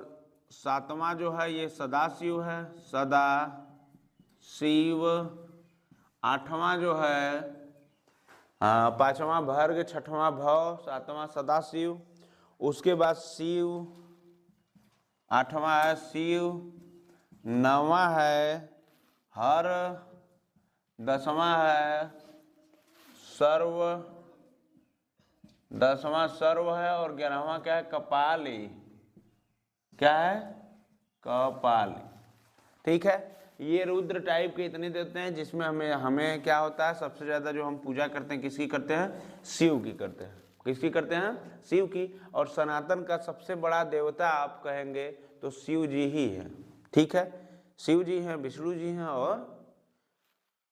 A: सातवां जो है ये सदाशिव है, सदा शिव। आठवां जो है, पांचवा भर्ग, छठवां भव, सातवां सदाशिव। उसके बाद शिव, आठवां है शिव। नौवां है हर, 10वां है सर्व, 10वां सर्व है। और 11वां क्या है, कपाली। क्या है, कपाली। ठीक है, ये रुद्र टाइप के इतने देते हैं जिसमें हमें क्या होता है, सबसे ज्यादा जो हम पूजा करते हैं किसकी करते हैं, शिव की करते हैं। किसकी करते हैं? शिव की। और सनातन का सबसे बड़ा देवता आप कहेंगे तो शिव जी ही है, ठीक है। शिव जी हैं, विष्णु जी हैं और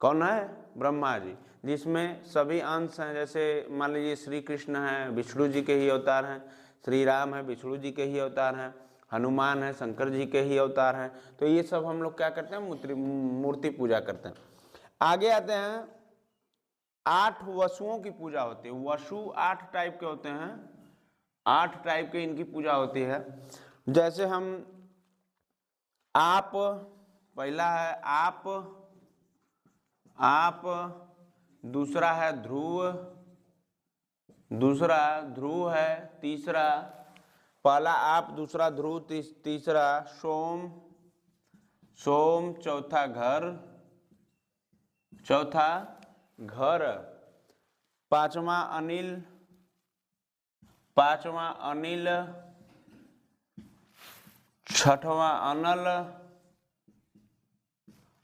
A: कौन है? ब्रह्मा जी, जिसमें सभी अंश हैं। जैसे मान लीजिए श्री कृष्ण हैं, विष्णु जी के ही अवतार हैं, श्री राम है, विष्णु जी के ही अवतार हैं, हनुमान है, शंकर जी के ही अवतार हैं। तो ये सब हम लोग क्या करते हैं? मूर्ति पूजा करते हैं। आगे आते हैं, 8 वसुओं की पूजा होती है। वसु 8 टाइप के होते हैं, 8 टाइप के इनकी पूजा होती है। जैसे हम आप, पहला है आप, दूसरा है ध्रुव, दूसरा ध्रुव है, तीसरा पहला आप, दूसरा ध्रुव, तीसरा सोम, चौथा घर, पांचवा अनिल, छठवां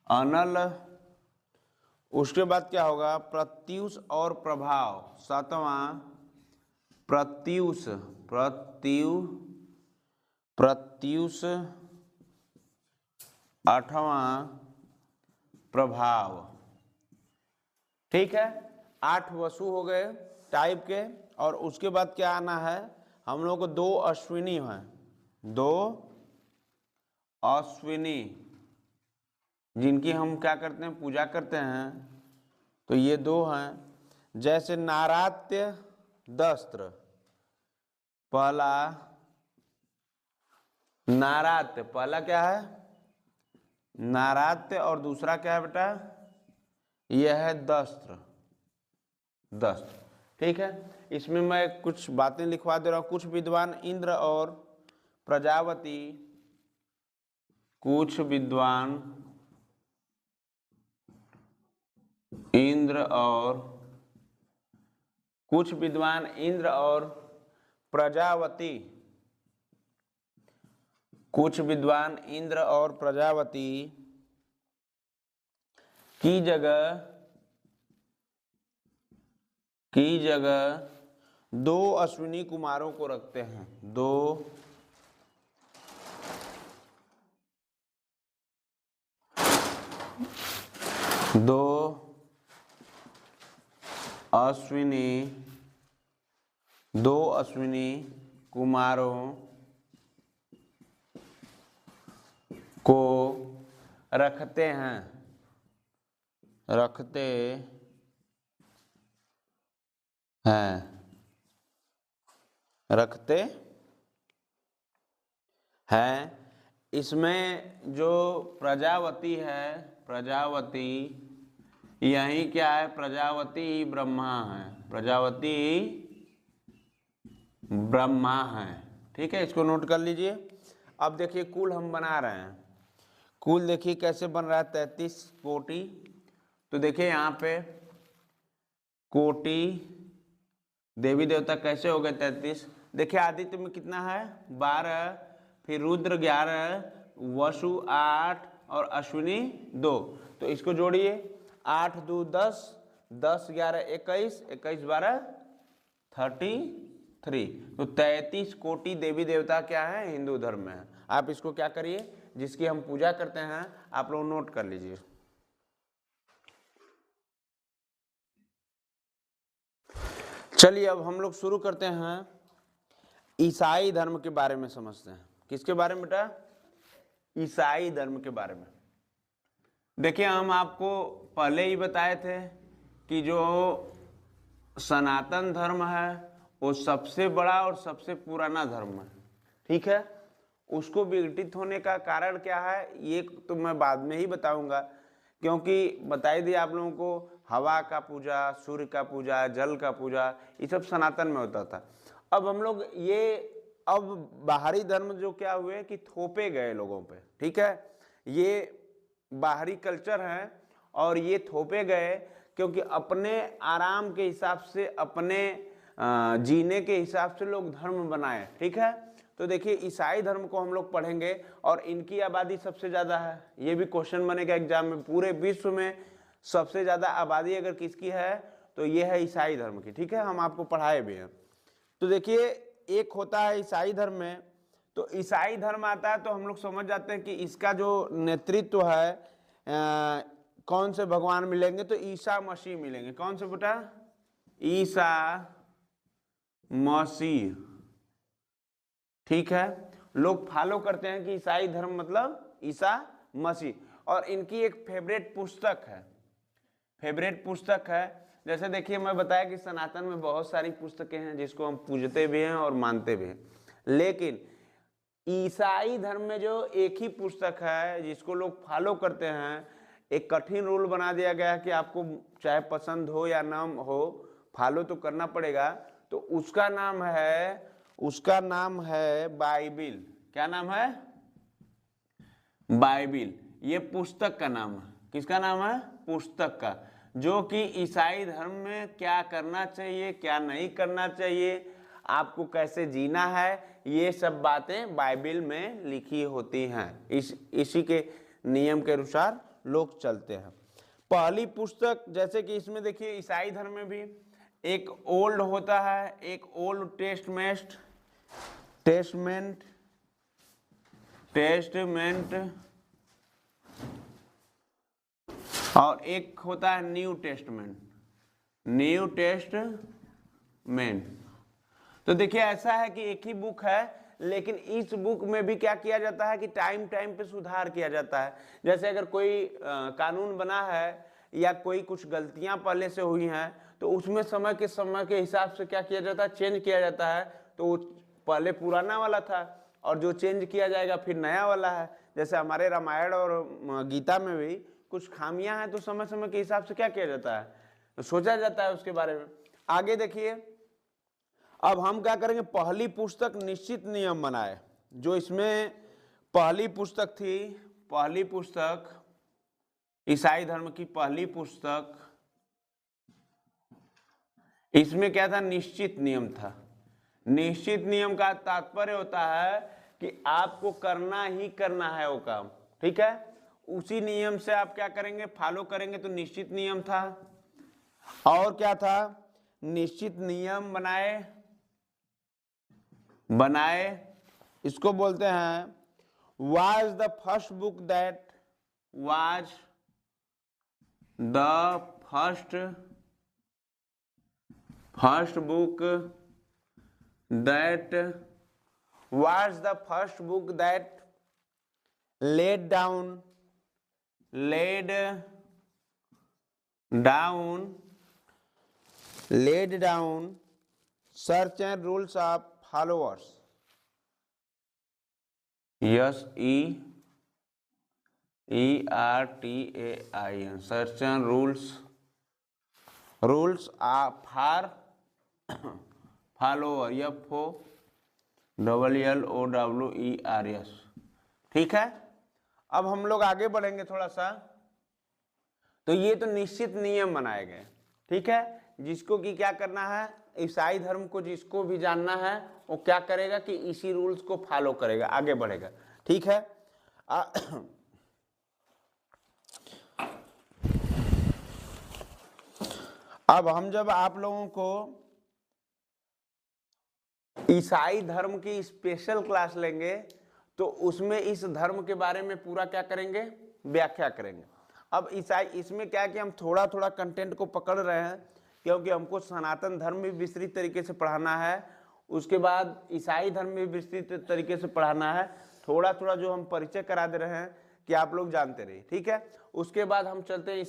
A: अनल, उसके बाद क्या होगा? प्रत्यूष और प्रभाव, सातवां प्रत्यूष, आठवां प्रभाव, ठीक है। 8 वसु हो गए टाइप के। और उसके बाद क्या आना है? हम लोग को 2 अश्विनी हैं, 2 अश्विनी, जिनकी हम क्या करते हैं? पूजा करते हैं। तो ये 2 हैं। जैसे नारात्य दस्त्र, पहला नारात्य, पहला क्या है? नारात्य, और दूसरा क्या है बेटा? यह है दस्त्र, ठीक है। इसमें मैं कुछ बातें लिखवा दे रहा हूं। कुछ विद्वान इंद्र और प्रजापति, कुछ विद्वान इंद्र और प्रजापति, कुछ विद्वान इंद्र और प्रजापति की जगह 2 अश्विनी कुमारों को रखते हैं। 2 अश्विनी कुमारों को रखते हैं, इसमें जो प्रजापति है, प्रजापति यही क्या है? प्रजापति ब्रह्मा है, ठीक है। इसको नोट कर लीजिए। अब देखिए कुल हम बना रहे हैं। कुल देखिए कैसे बन रहा है? 33 कोटि। तो देखिए यहाँ पे कोटि देवी देवता कैसे हो गए? 33। देखिए आदित्य में कितना है? 12, फिर रुद्र 11, वसु 8 और अश्विनी 2। तो इसको जोड़िए, 8 2 10, 10 11 21, 21 12 33। तो 33 कोटि देवी देवता क्या है? हिंदू धर्म में है। आप इसको क्या करिए, जिसकी हम पूजा करते हैं, आप लोग नोट कर लीजिए। चलिए अब हम लोग शुरू करते हैं, ईसाई धर्म के बारे में समझते हैं। किसके बारे में बेटा? ईसाई धर्म के बारे में। देखिए हम आपको पहले ही बताए थे कि जो सनातन धर्म है वो सबसे बड़ा और सबसे पुराना धर्म है, ठीक है। उसको विघटित होने का कारण क्या है ये तो मैं बाद में ही बताऊंगा, क्योंकि बताई दिया आप लोगों को, हवा का पूजा, सूर्य का पूजा, जल का पूजा, ये सब सनातन में होता था। अब हम लोग अब बाहरी धर्म जो क्या हुए कि थोपे गए लोगों पे, ठीक है। ये बाहरी कल्चर है और ये थोपे गए क्योंकि अपने आराम के हिसाब से, अपने जीने के हिसाब से लोग धर्म बनाए, ठीक है। तो देखिए ईसाई धर्म को हम लोग पढ़ेंगे और इनकी आबादी सबसे ज़्यादा है। ये भी क्वेश्चन बनेगा एग्जाम में, पूरे विश्व में सबसे ज़्यादा आबादी अगर किसकी है तो ये है ईसाई धर्म की, ठीक है। हम आपको पढ़ाए भी हैं। तो देखिए एक होता है ईसाई धर्म में, तो ईसाई धर्म आता है तो हम लोग समझ जाते हैं कि इसका जो नेतृत्व है कौन से भगवान मिलेंगे, तो ईसा मसीह मिलेंगे। कौन से बेटा? ईसा मसीह। ठीक है, लोग फॉलो करते हैं कि ईसाई धर्म मतलब ईसा मसीह। और इनकी एक फेवरेट पुस्तक है, फेवरेट पुस्तक है, जैसे देखिए मैं बताया कि सनातन में बहुत सारी पुस्तकें हैं जिसको हम पूजते भी हैं और मानते भी हैं, लेकिन ईसाई धर्म में जो एक ही पुस्तक है जिसको लोग फॉलो करते हैं, एक कठिन रूल बना दिया गया है कि आपको चाहे पसंद हो या ना हो फॉलो तो करना पड़ेगा, तो उसका नाम है बाइबिल। क्या नाम है? बाइबिल। ये पुस्तक का नाम है। किसका नाम है? पुस्तक का, जो कि ईसाई धर्म में क्या करना चाहिए क्या नहीं करना चाहिए, आपको कैसे जीना है, ये सब बातें बाइबिल में लिखी होती हैं। इसी के नियम के अनुसार लोग चलते हैं। पहली पुस्तक, जैसे कि इसमें देखिए ईसाई धर्म में भी एक ओल्ड होता है, एक ओल्ड टेस्टमेंट और एक होता है न्यू टेस्टमेंट। तो देखिए ऐसा है कि एक ही बुक है, लेकिन इस बुक में भी क्या किया जाता है कि टाइम टाइम पे सुधार किया जाता है। जैसे अगर कोई कानून बना है या कोई कुछ गलतियां पहले से हुई हैं, तो उसमें समय के हिसाब से क्या किया जाता है, चेंज किया जाता है। तो पहले पुराना वाला था और जो चेंज किया जाएगा फिर नया वाला है। जैसे हमारे रामायण और गीता में भी कुछ खामियां हैं, तो समय समय के हिसाब से क्या किया जाता है, तो सोचा जाता है उसके बारे में। आगे देखिए, अब हम क्या करेंगे, पहली पुस्तक निश्चित नियम बनाए। जो इसमें पहली पुस्तक थी, पहली पुस्तक ईसाई धर्म की पहली पुस्तक, इसमें क्या था, निश्चित नियम था। निश्चित नियम का तात्पर्य होता है कि आपको करना ही करना है वो काम, ठीक है, उसी नियम से आप क्या करेंगे, फॉलो करेंगे, तो निश्चित नियम था। और क्या था, निश्चित नियम बनाए, इसको बोलते हैं was the first book that laid down search and rules of followers. SERTAIN, search and rules are for follower, FOLLOWERS। ठीक है, अब हम लोग आगे बढ़ेंगे थोड़ा सा। तो ये तो निश्चित नियम बनाए गए, ठीक है, जिसको कि क्या करना है, ईसाई धर्म को जिसको भी जानना है वो क्या करेगा कि इसी रूल्स को फॉलो करेगा, आगे बढ़ेगा। ठीक है, अब हम जब आप लोगों को ईसाई धर्म की स्पेशल क्लास लेंगे तो उसमें इस धर्म के बारे में पूरा क्या करेंगे, व्याख्या करेंगे। अब ईसाई, इसमें क्या कि हम थोड़ा थोड़ा कंटेंट को पकड़ रहे हैं, क्योंकि हमको सनातन धर्म भी विस्तृत तरीके से पढ़ाना है, उसके बाद ईसाई धर्म भी विस्तृत तरीके से पढ़ाना है। थोड़ा थोड़ा जो हम परिचय करा दे रहे हैं कि आप लोग जानते रहिए, ठीक है। उसके बाद हम चलते हैं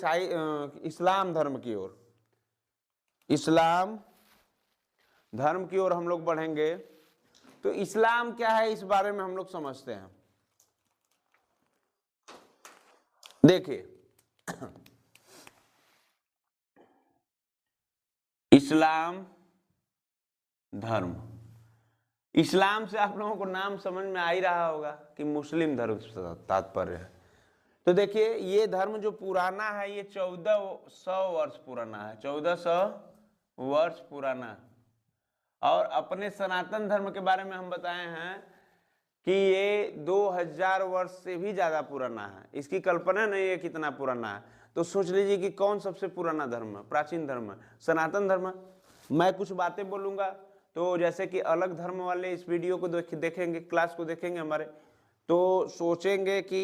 A: इस्लाम धर्म की ओर। इस्लाम धर्म की ओर हम लोग बढ़ेंगे। तो इस्लाम क्या है, इस बारे में हम लोग समझते हैं। देखिए, इस्लाम धर्म, इस्लाम से आप लोगों को नाम समझ में आ ही रहा होगा कि मुस्लिम धर्म से तात्पर्य है। तो देखिए, ये धर्म जो पुराना है ये 1400 वर्ष पुराना है, 1400 वर्ष पुराना। और अपने सनातन धर्म के बारे में हम बताए हैं कि ये 2000 वर्ष से भी ज्यादा पुराना है। इसकी कल्पना नहीं है कितना पुराना है। तो सोच लीजिए कि कौन सबसे पुराना धर्म है, प्राचीन धर्म है, सनातन धर्म है। मैं कुछ बातें बोलूंगा तो जैसे कि अलग धर्म वाले इस वीडियो को देखेंगे, क्लास को देखेंगे हमारे, तो सोचेंगे कि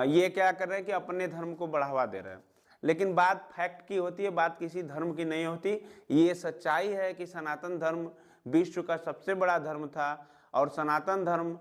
A: ये क्या कर रहे हैं कि अपने धर्म को बढ़ावा दे रहे हैं, लेकिन बात फैक्ट की होती है, बात किसी धर्म की नहीं होती। ये सच्चाई है कि सनातन धर्म विश्व का सबसे बड़ा धर्म था और सनातन धर्म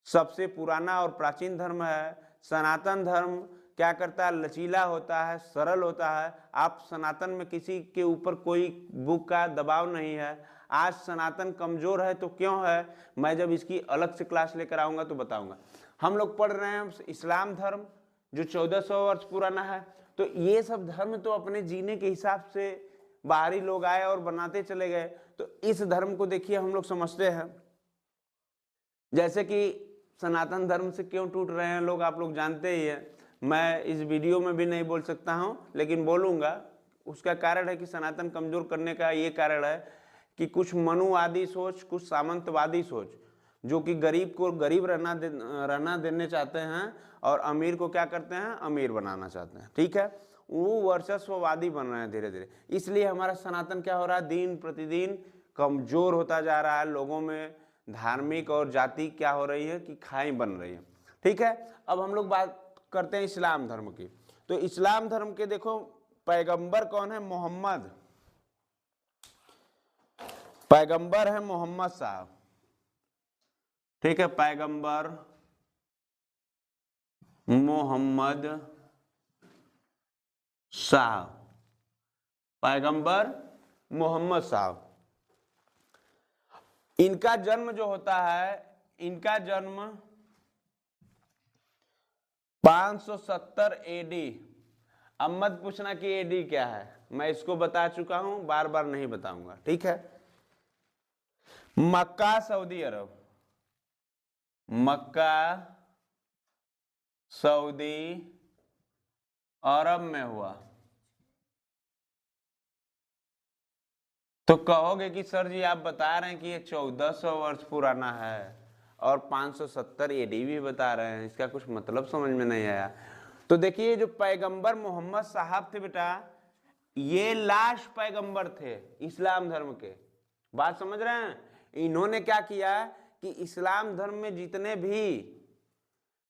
A: सबसे पुराना और प्राचीन धर्म है। सनातन धर्म क्या करता है, लचीला होता है, सरल होता है। आप सनातन में किसी के ऊपर कोई बुक का दबाव नहीं है। आज सनातन कमजोर है तो क्यों है, मैं जब इसकी अलग से क्लास लेकर आऊंगा तो बताऊंगा। हम लोग पढ़ रहे हैं इस्लाम धर्म जो 1400 वर्ष पुराना है। तो ये सब धर्म तो अपने जीने के हिसाब से बाहरी लोग आए और बनाते चले गए। तो इस धर्म को देखिए हम लोग समझते हैं, जैसे कि सनातन धर्म से क्यों टूट रहे हैं लोग, आप लोग जानते ही हैं। मैं इस वीडियो में भी नहीं बोल सकता हूं, लेकिन बोलूंगा। उसका कारण है कि सनातन कमजोर करने का ये कारण है कि कुछ मनुवादी सोच, कुछ सामंतवादी सोच, जो कि गरीब को गरीब रहना देने चाहते हैं और अमीर को क्या करते हैं, अमीर बनाना चाहते हैं। ठीक है, वो वर्चस्ववादी बन रहे हैं धीरे धीरे। इसलिए हमारा सनातन क्या हो रहा है, दिन प्रतिदिन कमजोर होता जा रहा है। लोगों में धार्मिक और जाति क्या हो रही है कि खाई बन रही है। ठीक है, अब हम लोग बात करते हैं इस्लाम धर्म की। तो इस्लाम धर्म के देखो पैगंबर कौन है, मोहम्मद। पैगंबर है मोहम्मद साहब। ठीक है, पैगंबर मोहम्मद साहब, पैगंबर मोहम्मद साहब। इनका जन्म जो होता है, इनका जन्म 570 एडी। अब मत पूछना कि एडी क्या है, मैं इसको बता चुका हूं, बार बार नहीं बताऊंगा। ठीक है, मक्का सऊदी अरब, मक्का सऊदी अरब में हुआ। तो कहोगे कि सर जी आप बता रहे हैं कि ये 1400 वर्ष पुराना है और 570 एडी भी बता रहे हैं, इसका कुछ मतलब समझ में नहीं आया। तो देखिए जो पैगंबर मोहम्मद साहब थे बेटा, ये लास्ट पैगंबर थे इस्लाम धर्म के। बात समझ रहे हैं? इन्होंने क्या किया कि इस्लाम धर्म में जितने भी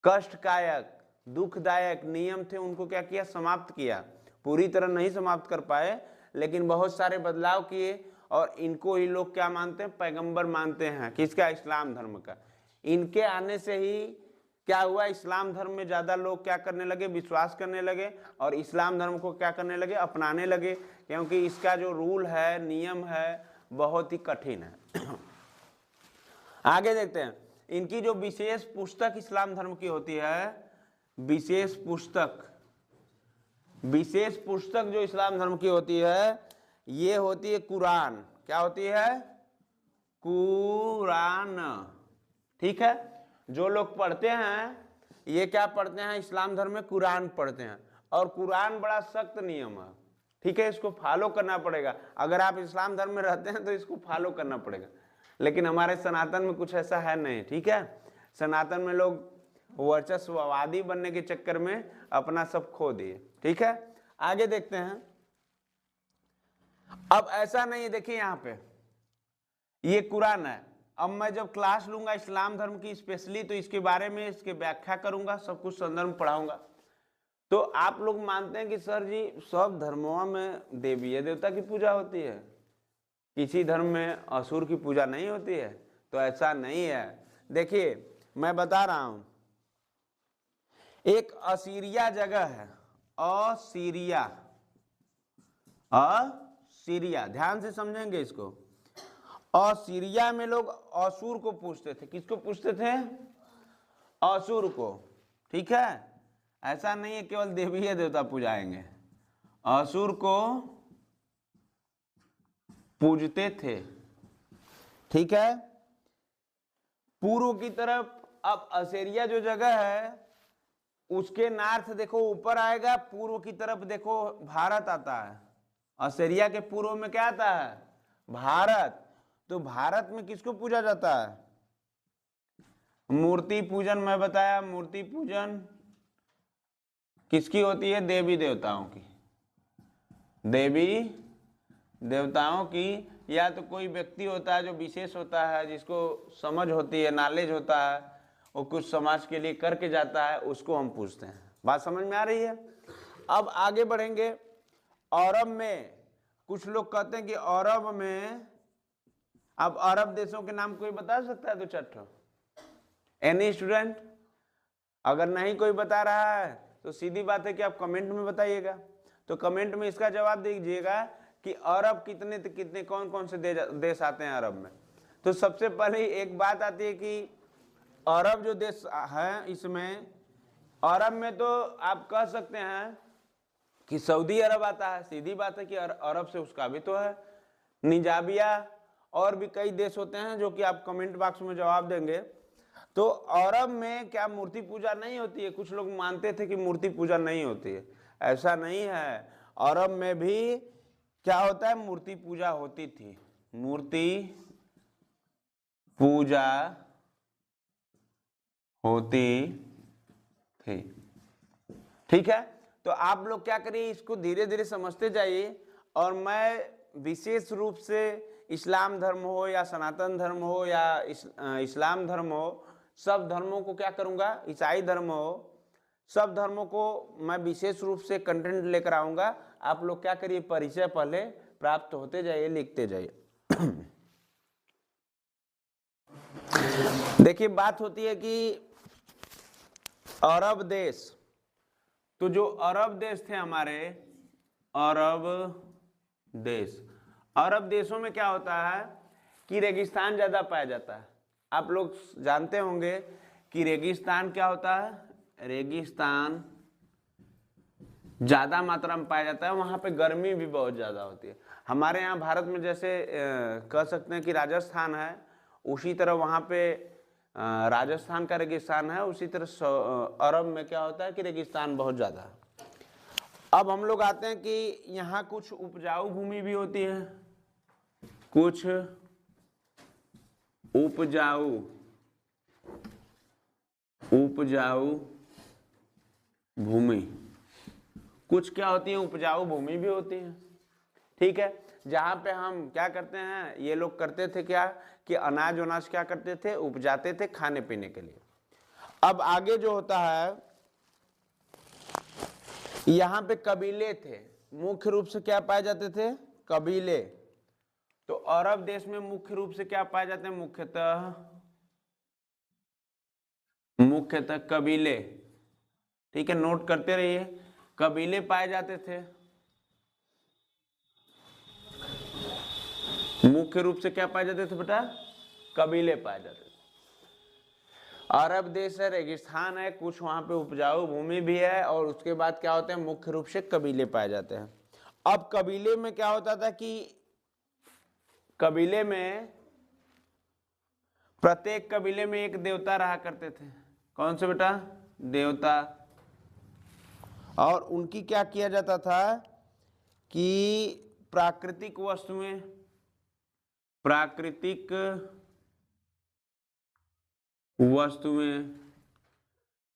A: कष्टदायक, दुखदायक नियम थे उनको क्या किया, समाप्त किया। पूरी तरह नहीं समाप्त कर पाए, लेकिन बहुत सारे बदलाव किए। और इनको ही लोग क्या मानते हैं, पैगंबर मानते हैं। किसका? इस्लाम धर्म का। इनके आने से ही क्या हुआ, इस्लाम धर्म में ज्यादा लोग क्या करने लगे, विश्वास करने लगे और इस्लाम धर्म को क्या करने लगे, अपनाने लगे, क्योंकि इसका जो रूल है, नियम है, बहुत ही कठिन है। आगे देखते हैं, इनकी जो विशेष पुस्तक इस्लाम धर्म की होती है, विशेष पुस्तक जो इस्लाम धर्म की होती है, ये होती है कुरान। क्या होती है? कुरान। ठीक है, जो लोग पढ़ते हैं ये क्या पढ़ते हैं, इस्लाम धर्म में कुरान पढ़ते हैं। और कुरान बड़ा सख्त नियम है। ठीक है, इसको फॉलो करना पड़ेगा। अगर आप इस्लाम धर्म में रहते हैं तो इसको फॉलो करना पड़ेगा, लेकिन हमारे सनातन में कुछ ऐसा है नहीं। ठीक है, सनातन में लोग वर्चस्ववादी बनने के चक्कर में अपना सब खो दिए। ठीक है, आगे देखते हैं। अब ऐसा नहीं है, देखिए यहां पे ये कुरान है। अब मैं जब क्लास लूंगा इस्लाम धर्म की स्पेशली, तो इसके बारे में, इसके व्याख्या करूंगा, सब कुछ संदर्भ में पढ़ाऊंगा। तो आप लोग मानते हैं कि सर जी सब धर्मों में देवी देवता की पूजा होती है, किसी धर्म में असुर की पूजा नहीं होती है। तो ऐसा नहीं है। देखिए मैं बता रहा हूं, एक असीरिया जगह है, असीरिया, ध्यान से समझेंगे इसको। असीरिया में लोग असुर को पूजते थे। किसको पूजते थे? असुर को। ठीक है, ऐसा नहीं है केवल देवी देवता पूजाएंगे, असुर को पूजते थे। ठीक है, पूर्व की तरफ। अब असीरिया जो जगह है उसके नॉर्थ देखो ऊपर आएगा, पूर्व की तरफ देखो भारत आता है। असीरिया के पूर्व में क्या आता है? भारत। तो भारत में किसको पूजा जाता है? मूर्ति पूजन। मैं बताया मूर्ति पूजन किसकी होती है? देवी देवताओं की, देवी देवताओं की या तो कोई व्यक्ति होता है जो विशेष होता है, जिसको समझ होती है, नॉलेज होता है, वो कुछ समाज के लिए करके जाता है, उसको हम पूछते हैं। बात समझ में आ रही है? अब आगे बढ़ेंगे। अरब में कुछ लोग कहते हैं कि अरब में, अब अरब देशों के नाम कोई बता सकता है? तो चट्टो एनी स्टूडेंट? अगर नहीं कोई बता रहा है तो सीधी बात है कि आप कमेंट में बताइएगा। तो कमेंट में इसका जवाब दीजिएगा कि अरब कितने कितने कौन कौन से देश आते हैं अरब में। तो सबसे पहले एक बात आती है कि अरब जो देश है, इसमें अरब में तो आप कह सकते हैं कि सऊदी अरब आता है, सीधी बात है कि अरब से उसका भी तो है, निजाबिया, और भी कई देश होते हैं जो कि आप कमेंट बॉक्स में जवाब देंगे। तो अरब में क्या मूर्ति पूजा नहीं होती है? कुछ लोग मानते थे कि मूर्ति पूजा नहीं होती है, ऐसा नहीं है। अरब में भी क्या होता है? मूर्ति पूजा होती थी, मूर्ति पूजा होती थी। ठीक है, तो आप लोग क्या करिए, इसको धीरे धीरे समझते जाइए। और मैं विशेष रूप से इस्लाम धर्म हो या सनातन धर्म हो या इस्लाम धर्म हो, सब धर्मों को क्या करूंगा, ईसाई धर्म हो, सब धर्मों को मैं विशेष रूप से कंटेंट लेकर आऊंगा। आप लोग क्या करिए, परिचय पहले प्राप्त होते जाइए, लिखते जाइए। देखिए बात होती है कि अरब देश, तो जो अरब देश थे हमारे, अरब देश, अरब देशों में क्या होता है कि रेगिस्तान ज्यादा पाया जाता है। आप लोग जानते होंगे कि रेगिस्तान क्या होता है, रेगिस्तान ज्यादा मात्रा में पाया जाता है, वहां पे गर्मी भी बहुत ज्यादा होती है। हमारे यहाँ भारत में जैसे कह सकते हैं कि राजस्थान है, उसी तरह वहां पे राजस्थान का रेगिस्तान है, उसी तरह अरब में क्या होता है कि रेगिस्तान बहुत ज्यादा है। अब हम लोग आते हैं कि यहाँ कुछ उपजाऊ भूमि भी होती है, कुछ उपजाऊ भूमि, कुछ क्या होती है, उपजाऊ भूमि भी होती है। ठीक है, जहां पे हम क्या करते हैं, ये लोग करते थे क्या कि अनाज वनाज क्या करते थे, उपजाते थे खाने पीने के लिए। अब आगे जो होता है, यहाँ पे कबीले थे, मुख्य रूप से क्या पाए जाते थे, कबीले। तो अरब देश में मुख्य रूप से क्या पाए जाते हैं, मुख्यतः कबीले। ठीक है, नोट करते रहिए, कबीले पाए जाते थे। मुख्य रूप से क्या पाए जाते थे बेटा, कबीले पाए जाते थे। अरब देश है, रेगिस्तान है, कुछ वहां पे उपजाऊ भूमि भी है, और उसके बाद क्या होते हैं, मुख्य रूप से कबीले पाए जाते हैं। अब कबीले में क्या होता था कि कबीले में, प्रत्येक कबीले में एक देवता रहा करते थे। कौन से बेटा, देवता। और उनकी क्या किया जाता था कि प्राकृतिक वस्तुएं,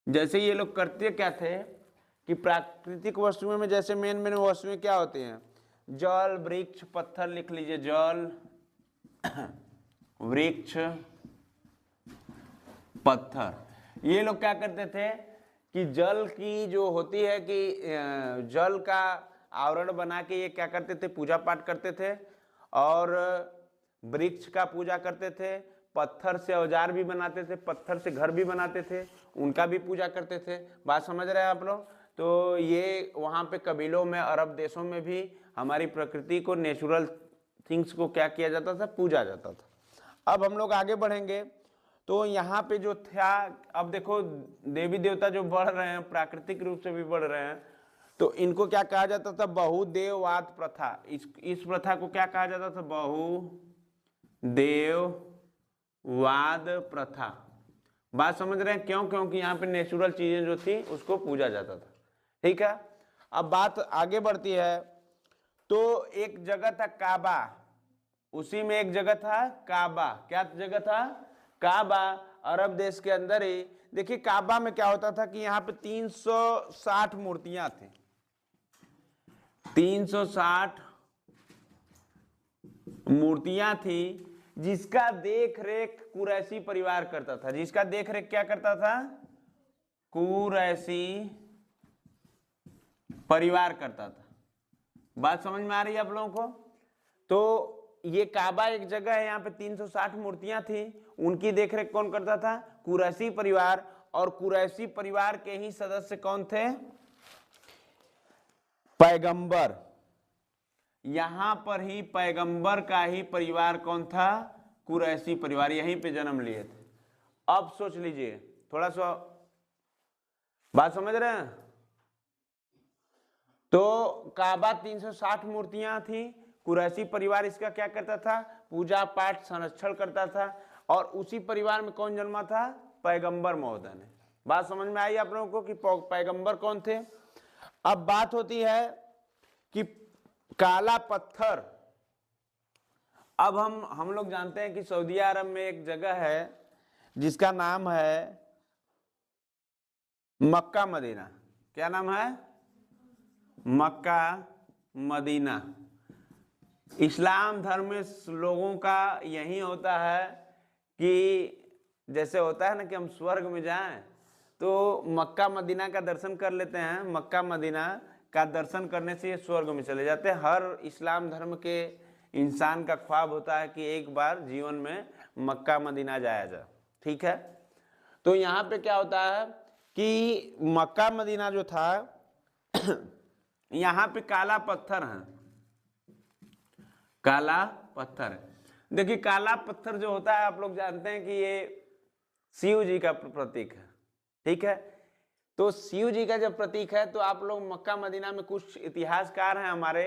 A: जैसे ये लोग करते क्या थे कि प्राकृतिक वस्तुएं में जैसे मेन वस्तुएं क्या होती हैं, जल, वृक्ष, पत्थर, लिख लीजिए, जल, वृक्ष, पत्थर। ये लोग क्या करते थे कि जल की जो होती है कि जल का आवरण बना के ये क्या करते थे, पूजा पाठ करते थे, और वृक्ष का पूजा करते थे, पत्थर से औजार भी बनाते थे, पत्थर से घर भी बनाते थे, उनका भी पूजा करते थे। बात समझ रहे हैं आप लोग? तो ये वहाँ पे कबीलों में, अरब देशों में भी हमारी प्रकृति को, नेचुरल थिंग्स को क्या किया जाता था, पूजा जाता था। अब हम लोग आगे बढ़ेंगे, तो यहाँ पे जो था, अब देखो देवी देवता जो बढ़ रहे हैं, प्राकृतिक रूप से भी बढ़ रहे हैं, तो इनको क्या कहा जाता था, बहुदेववाद प्रथा। इस प्रथा को क्या कहा जाता था, बहुदेववाद प्रथा। बात समझ रहे हैं? क्यों? क्योंकि यहाँ पे नेचुरल चीजें जो थी उसको पूजा जाता था। ठीक है, अब बात आगे बढ़ती है। तो एक जगह था काबा, उसी में एक जगह था काबा। क्या जगह था, काबा, अरब देश के अंदर ही। देखिए काबा में क्या होता था कि यहाँ पे 360 मूर्तियां थी, 360 मूर्तियां थी जिसका देख रेख कुरैशी परिवार करता था। जिसका देख रेख क्या करता था? कुरैशी परिवार करता था। बात समझ में आ रही है आप लोगों को? तो ये काबा एक जगह है, यहाँ पे 360 मूर्तियां थी, उनकी देखरेख कौन करता था? कुरैशी परिवार। और कुरैशी परिवार के ही सदस्य कौन थे? पैगंबर। यहां पर ही पैगंबर का ही परिवार कौन था? कुरैशी परिवार, यहीं पे जन्म लिए थे। अब सोच लीजिए, थोड़ा सा बात समझ रहे हैं? तो काबा 360 मूर्तियां थी, कुरैशी परिवार इसका क्या करता था? पूजा पाठ संरक्षण करता था। और उसी परिवार में कौन जन्मा था? पैगंबर महोदय ने। बात समझ में आई आप लोगों को कि पैगंबर कौन थे? अब बात होती है कि काला पत्थर। अब हम लोग जानते हैं कि सऊदी अरब में एक जगह है जिसका नाम है मक्का मदीना। क्या नाम है? Mecca Medina. इस्लाम धर्म में लोगों का यही होता है कि जैसे होता है ना कि हम स्वर्ग में जाएं तो मक्का मदीना का दर्शन कर लेते हैं। मक्का मदीना का दर्शन करने से ये स्वर्ग में चले जाते हैं। हर इस्लाम धर्म के इंसान का ख्वाब होता है कि एक बार जीवन में मक्का मदीना जाया जाए। ठीक है, तो यहाँ पे क्या होता है कि मक्का मदीना जो था यहाँ पे काला पत्थर है, काला पत्थर है। देखिए काला पत्थर जो होता है आप लोग जानते हैं कि ये शिव जी का प्रतीक है। ठीक है, तो शिव जी का जब प्रतीक है तो आप लोग मक्का मदीना में कुछ इतिहासकार हैं हमारे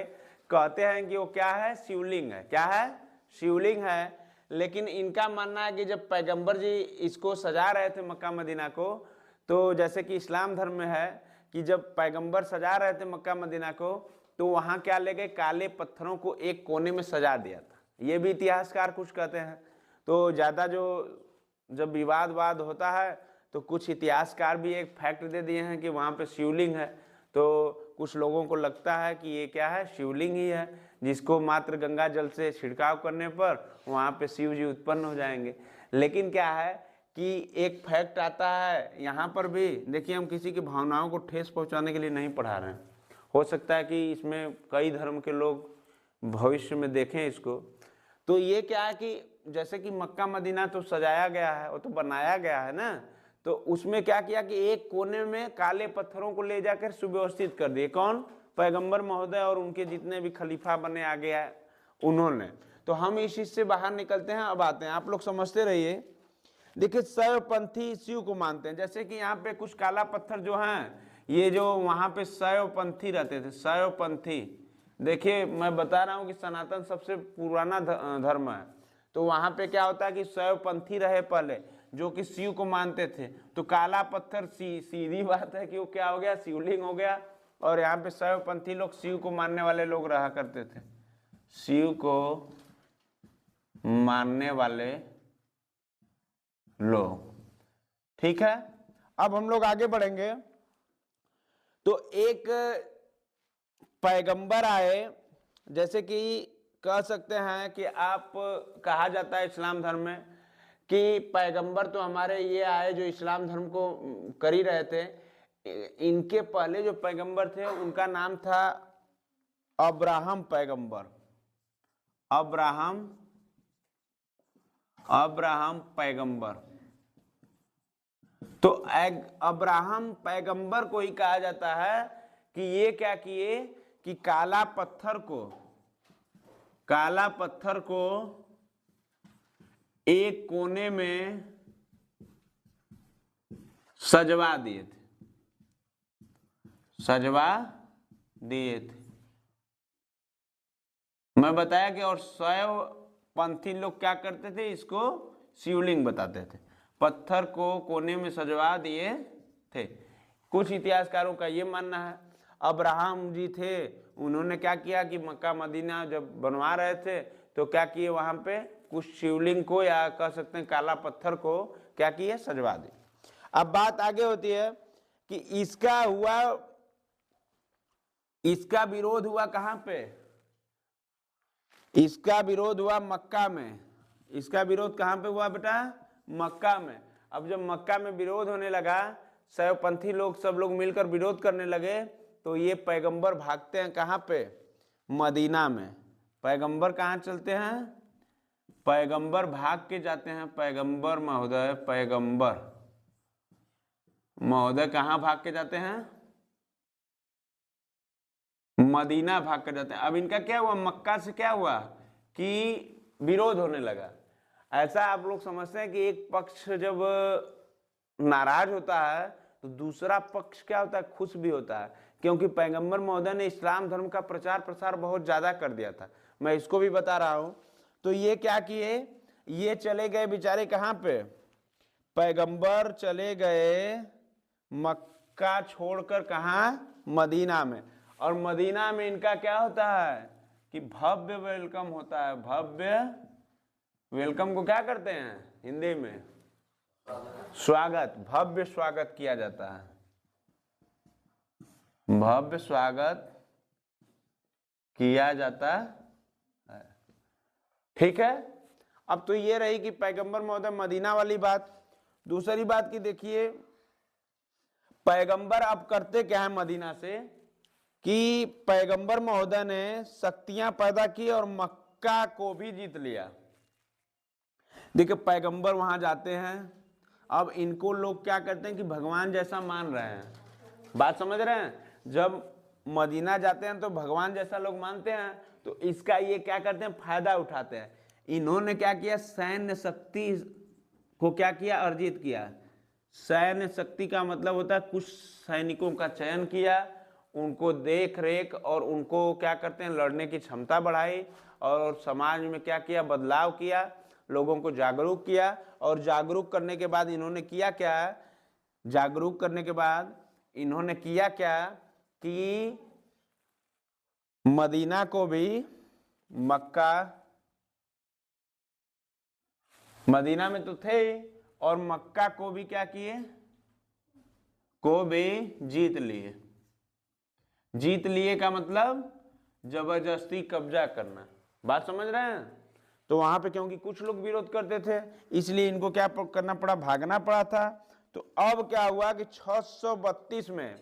A: कहते हैं कि वो क्या है? शिवलिंग है। क्या है? शिवलिंग है। लेकिन इनका मानना है कि जब पैगंबर जी इसको सजा रहे थे मक्का मदीना को, तो जैसे कि इस्लाम धर्म में है कि जब पैगंबर सजा रहे थे मक्का मदीना को तो वहां क्या ले गए? काले पत्थरों को एक कोने में सजा दिया था। ये भी इतिहासकार कुछ कहते हैं। तो ज्यादा जो जब विवाद होता है तो कुछ इतिहासकार भी एक फैक्ट दे दिए हैं कि वहां पे शिवलिंग है। तो कुछ लोगों को लगता है कि ये क्या है? शिवलिंग ही है, जिसको मात्र गंगा जल से छिड़काव करने पर वहां पे शिव जी उत्पन्न हो जाएंगे। लेकिन क्या है कि एक फैक्ट आता है यहाँ पर भी, देखिए हम किसी की भावनाओं को ठेस पहुंचाने के लिए नहीं पढ़ा रहे हैं। हो सकता है कि इसमें कई धर्म के लोग भविष्य में देखें इसको। तो ये क्या है कि जैसे कि मक्का मदीना तो सजाया गया है, वो तो बनाया गया है ना, तो उसमें क्या किया कि एक कोने में काले पत्थरों को ले जाकर सुव्यवस्थित कर दिए। कौन? पैगंबर महोदय और उनके जितने भी खलीफा बने आगे है उन्होंने। तो हम इस चीज से बाहर निकलते हैं, अब आते हैं, आप लोग समझते रहिए। देखिए शैवपंथी शिव को मानते हैं। जैसे कि यहाँ पे कुछ काला पत्थर जो हैं, ये जो वहां पे शैवपंथी रहते थे, शैवपंथी। देखिए मैं बता रहा हूँ कि सनातन सबसे पुराना धर्म है। तो वहां पे क्या होता है कि शैवपंथी रहे पहले, जो कि शिव को मानते थे। तो काला पत्थर सीधी बात है कि वो क्या हो गया? शिवलिंग हो गया। और यहाँ पे शैवपंथी लोग शिव को मानने वाले लोग रहा करते थे, शिव को मानने वाले लोग। ठीक है, अब हम लोग आगे बढ़ेंगे। तो एक पैगंबर आए, जैसे कि कह सकते हैं कि आप कहा जाता है इस्लाम धर्म में कि पैगंबर तो हमारे ये आए जो इस्लाम धर्म को कर ही रहे थे। इनके पहले जो पैगंबर थे उनका नाम था अब्राहम पैगंबर। अब्राहम पैगंबर। तो अब्राहम पैगंबर को ही कहा जाता है कि ये क्या किए कि काला पत्थर को एक कोने में सजवा दिए थे। मैं बताया कि और शैवपंथी लोग क्या करते थे? इसको शिवलिंग बताते थे। पत्थर को कोने में सजवा दिए थे। कुछ इतिहासकारों का ये मानना है। अब्राहम जी थे, उन्होंने क्या किया कि मक्का मदीना जब बनवा रहे थे तो क्या किए? वहां पे कुछ शिवलिंग को या कह सकते हैं काला पत्थर को क्या किए? सजवा दिए। अब बात आगे होती है कि इसका विरोध हुआ कहां पे? इसका विरोध हुआ मक्का में। इसका विरोध कहाँ पे हुआ बेटा? मक्का में। अब जब मक्का में विरोध होने लगा, शैवपंथी लोग सब लोग मिलकर विरोध करने लगे, तो ये पैगंबर भागते हैं कहाँ पे? मदीना में। पैगंबर कहाँ चलते हैं? पैगंबर भाग के जाते हैं। पैगंबर महोदय, पैगंबर महोदय कहाँ भाग के जाते हैं? मदीना भाग कर जाते हैं। अब इनका क्या हुआ? मक्का से क्या हुआ कि विरोध होने लगा। ऐसा आप लोग समझते हैं कि एक पक्ष जब नाराज होता है तो दूसरा पक्ष क्या होता है? खुश भी होता है, क्योंकि पैगंबर महोदय ने इस्लाम धर्म का प्रचार प्रसार बहुत ज्यादा कर दिया था। मैं इसको भी बता रहा हूं। तो ये क्या किए? ये चले गए बेचारे कहाँ पे? पैगंबर चले गए मक्का छोड़कर कहाँ? मदीना में। और मदीना में इनका क्या होता है कि भव्य वेलकम होता है। भव्य वेलकम को क्या करते हैं हिंदी में? स्वागत। भव्य स्वागत किया जाता है। भव्य स्वागत किया जाता है। ठीक है। अब तो ये रही कि पैगंबर महोदय मदीना वाली बात। दूसरी बात की देखिए, पैगंबर अब करते क्या है मदीना से कि पैगंबर महोदय ने शक्तियां पैदा की और मक्का को भी जीत लिया। देखिए पैगंबर वहां जाते हैं, अब इनको लोग क्या करते हैं कि भगवान जैसा मान रहे हैं। बात समझ रहे हैं? जब मदीना जाते हैं तो भगवान जैसा लोग मानते हैं, तो इसका ये क्या करते हैं? फायदा उठाते हैं। इन्होंने क्या किया? सैन्य शक्ति को क्या किया? अर्जित किया। सैन्य शक्ति का मतलब होता है कुछ सैनिकों का चयन किया, उनको देख रेख और उनको क्या करते हैं? लड़ने की क्षमता बढ़ाई, और समाज में क्या किया? बदलाव किया, लोगों को जागरूक किया। और जागरूक करने के बाद इन्होंने किया क्या? जागरूक करने के बाद इन्होंने किया क्या कि मदीना को भी, मक्का, मदीना में तो थे, और मक्का को भी क्या किए? को भी जीत लिए। जीत लिए का मतलब जबरदस्ती कब्जा करना। बात समझ रहे हैं? तो वहां पे क्योंकि कुछ लोग विरोध करते थे, इसलिए इनको क्या करना पड़ा? भागना पड़ा था। तो अब क्या हुआ कि 632 में,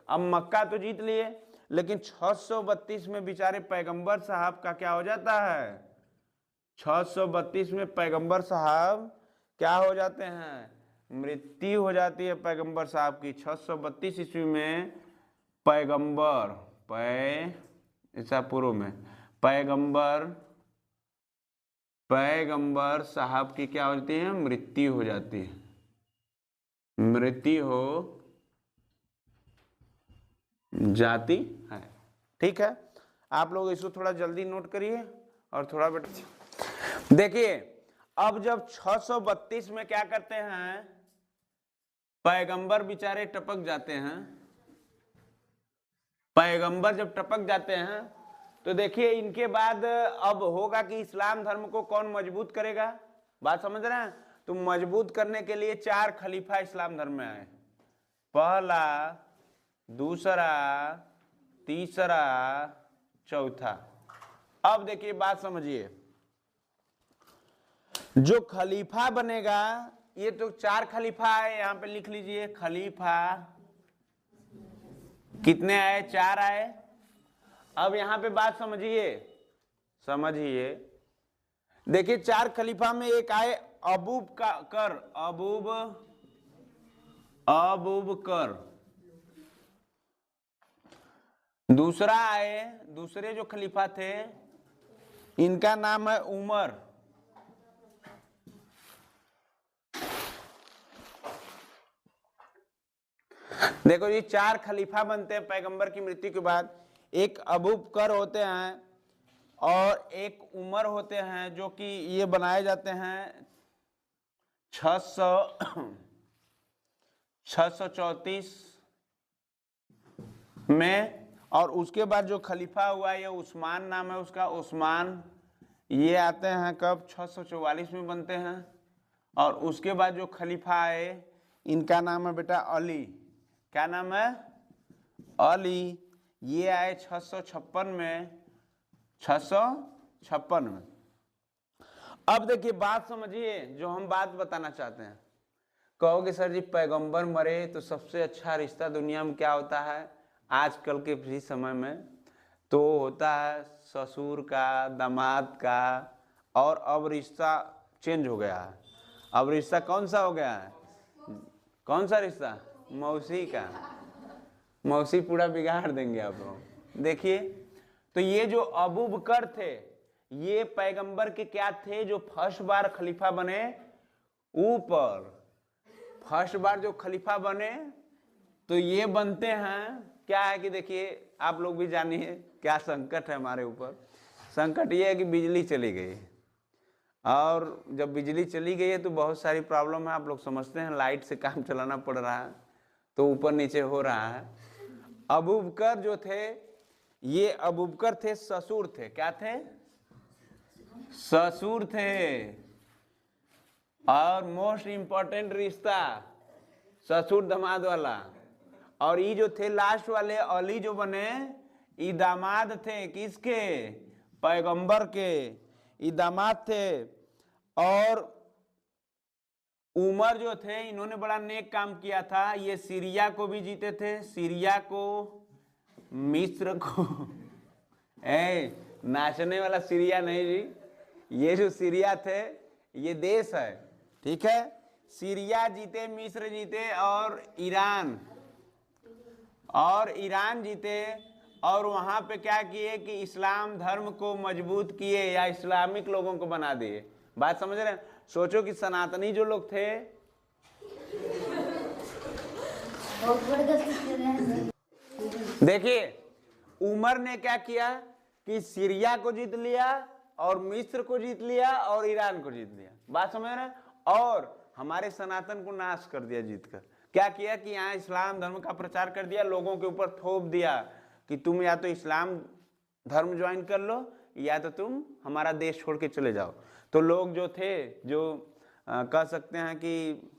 A: अब मक्का तो जीत लिए, लेकिन 632 में बेचारे पैगंबर साहब का क्या हो जाता है? 632 में पैगंबर साहब क्या हो जाते हैं? मृत्यु हो जाती है पैगंबर साहब की। 632 ईस्वी में पैगंबर, ईसा पूर्व में पैगंबर साहब की क्या होती है? मृत्यु हो जाती है। मृत्यु हो जाती है। ठीक है, आप लोग इसको थोड़ा जल्दी नोट करिए और थोड़ा बेटा देखिए। अब जब 632 में क्या करते हैं? पैगंबर बेचारे टपक जाते हैं। पैगंबर जब टपक जाते हैं तो देखिए इनके बाद अब होगा कि इस्लाम धर्म को कौन मजबूत करेगा? बात समझ रहे हैं? तो मजबूत करने के लिए 4 खलीफा इस्लाम धर्म में आए। पहला, दूसरा, तीसरा, चौथा। अब देखिए बात समझिए, जो खलीफा बनेगा, ये तो 4 खलीफा आए, यहां पे लिख लीजिए। खलीफा कितने आए? 4 आए। अब यहां पे बात समझिए, देखिए 4 खलीफा में एक आए अबूब का कर, अबूब कर। दूसरा आए, दूसरे जो खलीफा थे इनका नाम है उमर। देखो ये 4 खलीफा बनते हैं पैगंबर की मृत्यु के बाद। एक अबूब कर होते हैं और एक उमर होते हैं, जो कि ये बनाए जाते हैं 634 में। और उसके बाद जो खलीफा हुआ ये उस्मान नाम है उसका, उस्मान। ये आते हैं कब? 644 में बनते हैं। और उसके बाद जो खलीफा आए इनका नाम है बेटा अली। क्या नाम है? अली। ये आए 656 में, 600 56 में। अब देखिए बात समझिए, जो हम बात बताना चाहते हैं। कहोगे सर जी पैगंबर मरे तो सबसे अच्छा रिश्ता दुनिया में क्या होता है आजकल के फ्री समय में? तो होता है ससुर का, दामाद का, और अब रिश्ता चेंज हो गया है। अब रिश्ता कौन सा हो गया है? कौन सा रिश्ता? मौसी का। मौसी पूरा बिगाड़ देंगे आप लोग। देखिए, तो ये जो अबू बकर थे, ये पैगंबर के क्या थे? जो फर्स्ट बार खलीफा बने ऊपर, फर्स्ट बार जो खलीफा बने, तो ये बनते हैं क्या है कि देखिए आप लोग भी जानिए क्या संकट है हमारे ऊपर। संकट ये है कि बिजली चली गई, और जब बिजली चली गई है तो बहुत सारी प्रॉब्लम है, आप लोग समझते हैं। लाइट से काम चलाना पड़ रहा है, तो ऊपर नीचे हो रहा है। अबू बकर जो थे, ये अबू बकर थे, ससुर थे। क्या थे? ससुर थे। और मोस्ट इंपॉर्टेंट रिश्ता ससुर दामाद वाला। और ये जो थे लास्ट वाले अली जो बने, ये दामाद थे किसके? पैगंबर के। ये दामाद थे। और उमर जो थे, इन्होंने बड़ा नेक काम किया था। ये सीरिया को भी जीते थे, सीरिया को, मिस्र को। नाचने वाला सीरिया नहीं जी, ये जो सीरिया थे ये देश है, ठीक है। सीरिया जीते, मिस्र जीते, और ईरान जीते। और वहां पे क्या किए कि इस्लाम धर्म को मजबूत किए, या इस्लामिक लोगों को बना दिए। बात समझ रहे हैं? सोचो कि सनातनी जो लोग थे, देखिए उमर ने क्या किया कि सीरिया को जीत लिया, और मिस्र को जीत लिया, और ईरान को जीत लिया। बात समझ रहे हैं? और हमारे सनातन को नाश कर दिया जीतकर। क्या किया कि यहाँ इस्लाम धर्म का प्रचार कर दिया, लोगों के ऊपर थोप दिया कि तुम या तो इस्लाम धर्म ज्वाइन कर लो, या तो तुम हमारा देश छोड़ के चले जाओ। तो लोग जो थे, जो कह सकते हैं कि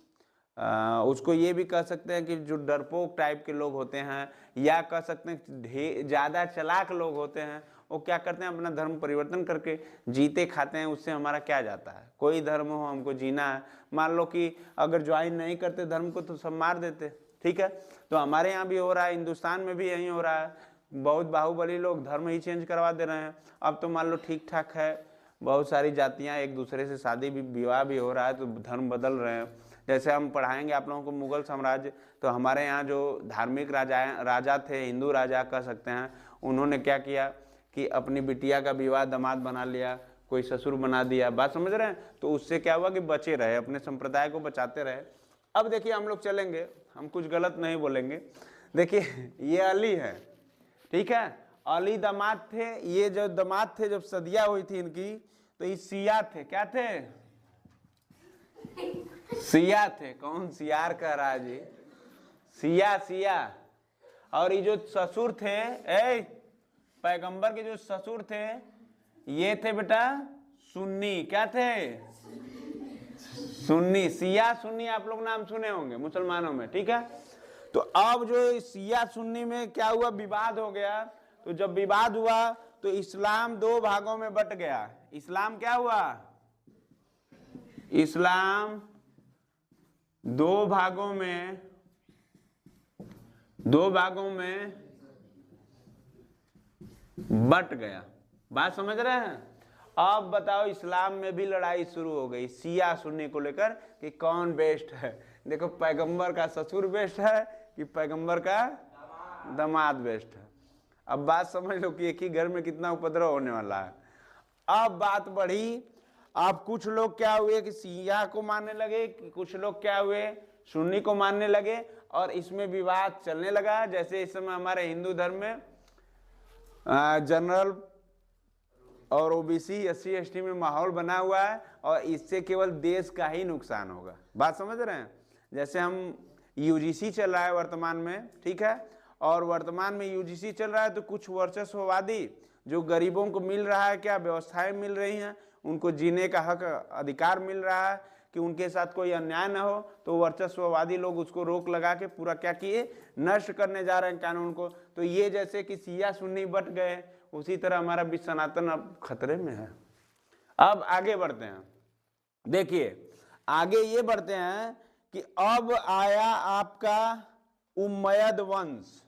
A: उसको ये भी कह सकते हैं कि जो डरपोक टाइप के लोग होते हैं, या कह सकते हैं ज़्यादा चालाक लोग होते हैं, वो क्या करते हैं अपना धर्म परिवर्तन करके जीते खाते हैं। उससे हमारा क्या जाता है? कोई धर्म हो, हमको जीना है। मान लो कि अगर ज्वाइन नहीं करते धर्म को तो सब मार देते, ठीक है। तो हमारे यहाँ भी हो रहा है, हिंदुस्तान में भी यही हो रहा है। बहुत बाहुबली लोग धर्म ही चेंज करवा दे रहे हैं। अब तो मान लो ठीक ठाक है, बहुत सारी जातियाँ एक दूसरे से शादी भी, विवाह भी हो रहा है, तो धर्म बदल रहे हैं। जैसे हम पढ़ाएंगे आप लोगों को मुगल साम्राज्य, तो हमारे यहाँ जो धार्मिक राजा थे, हिंदू राजा कह सकते हैं, उन्होंने क्या किया कि अपनी बिटिया का विवाह दामाद बना लिया, कोई ससुर बना दिया। बात समझ रहे हैं? तो उससे क्या हुआ कि बचे रहे, अपने संप्रदाय को बचाते रहे। अब देखिए हम लोग चलेंगे, हम कुछ गलत नहीं बोलेंगे। देखिए ये अली है, ठीक है। अली दामाद थे। ये जो दामाद थे, जब सदिया हुई थी इनकी, तो ये सिया थे। क्या थे? सिया थे। कौन सियार कह रहा है जी? सिया। और ये जो ससुर थे, पैगंबर के जो ससुर थे, ये थे बेटा सुन्नी। क्या थे? सुन्नी। सिया सुन्नी आप लोग नाम सुने होंगे मुसलमानों में, ठीक है। तो अब जो सिया सुन्नी में क्या हुआ, विवाद हो गया। तो जब विवाद हुआ तो इस्लाम दो भागों में बट गया। इस्लाम क्या हुआ? इस्लाम दो भागों में बट गया। बात समझ रहे हैं? अब बताओ, इस्लाम में भी लड़ाई शुरू हो गई सिया सुन्नी को लेकर कि कौन बेस्ट है। देखो, पैगंबर का ससुर बेस्ट है कि पैगंबर का दामाद बेस्ट है। अब बात समझ लो कि एक ही घर में कितना उपद्रव होने वाला है। अब बात बढ़ी। अब कुछ लोग क्या हुए कि सिया को मानने लगे, कि कुछ लोग क्या हुए सुन्नी को मानने लगे, और इसमें विवाद चलने लगा। जैसे इस समय हमारे हिंदू धर्म में जनरल और ओबीसी, एससी, एसटी में माहौल बना हुआ है, और इससे केवल देश का ही नुकसान होगा। बात समझ रहे हैं? जैसे हम यूजीसी चल रहा है वर्तमान में, ठीक है, और वर्तमान में यूजीसी चल रहा है, तो कुछ वर्चस्ववादी जो गरीबों को मिल रहा है, क्या व्यवस्थाएं मिल रही हैं, उनको जीने का हक, अधिकार मिल रहा है कि उनके साथ कोई अन्याय ना हो, तो वर्चस्ववादी लोग उसको रोक लगा के पूरा क्या किए, नष्ट करने जा रहे हैं कानून को। तो ये जैसे कि सिया सुन्नी बट गए, उसी तरह हमारा विश्व सनातन अब खतरे में है। अब आगे बढ़ते हैं, देखिए आगे ये बढ़ते हैं कि अब आया आपका उम्मयद वंश।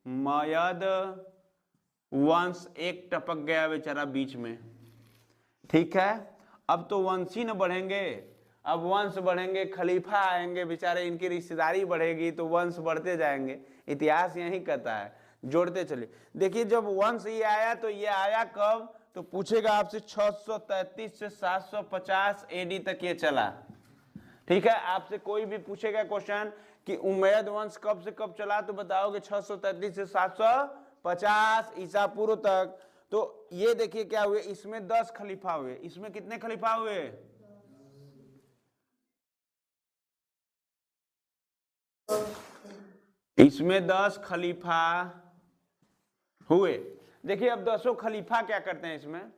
A: उम्मयद वंश एक टपक गया बेचारा बीच में, ठीक है। अब तो वंश ही न बढ़ेंगे, अब वंश बढ़ेंगे, खलीफा आएंगे बेचारे, इनकी रिश्तेदारी बढ़ेगी तो वंश बढ़ते जाएंगे। इतिहास यही कहता है, जोड़ते चलिए। देखिए जब वंश ये आया तो ये आया कब, तो पूछेगा आपसे 633 से 750 एडी तक ये चला, ठीक है। आपसे कोई भी पूछेगा क्वेश्चन कि उम्मयद वंश कब से कब चला, तो बताओगे 633 से 750 ईसा पूर्व तक। तो ये देखिए क्या हुए, इसमें 10 खलीफा हुए। इसमें कितने खलीफा हुए, इसमें 10 खलीफा हुए। देखिए अब 10 खलीफा क्या करते हैं इसमें,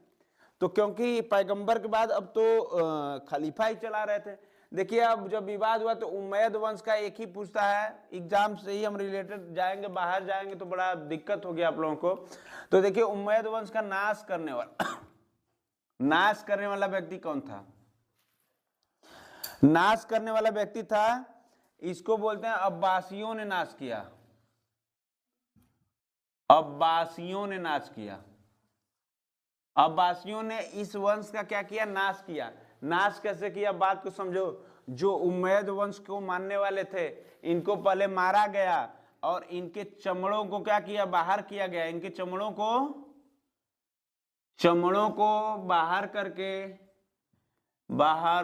A: तो क्योंकि पैगंबर के बाद अब तो खलीफा ही चला रहे थे। देखिए अब जब विवाद हुआ तो उम्मयद वंश का एक ही पूछता है, एग्जाम से ही हम रिलेटेड जाएंगे, बाहर जाएंगे तो बड़ा दिक्कत होगी आप लोगों को। तो देखिए उम्मयद वंश का नाश करने वाला नाश करने वाला व्यक्ति कौन था, नाश करने वाला व्यक्ति था, इसको बोलते हैं अब्बासियों ने नाश किया, अब्बासियों ने नाश किया। अब्बासियों ने इस वंश का क्या किया, नाश किया। नाश कैसे किया, बात को समझो। जो उम्मयद वंश को मानने वाले थे इनको पहले मारा गया और इनके चमड़ों को क्या किया, बाहर किया गया। इनके चमड़ों को बाहर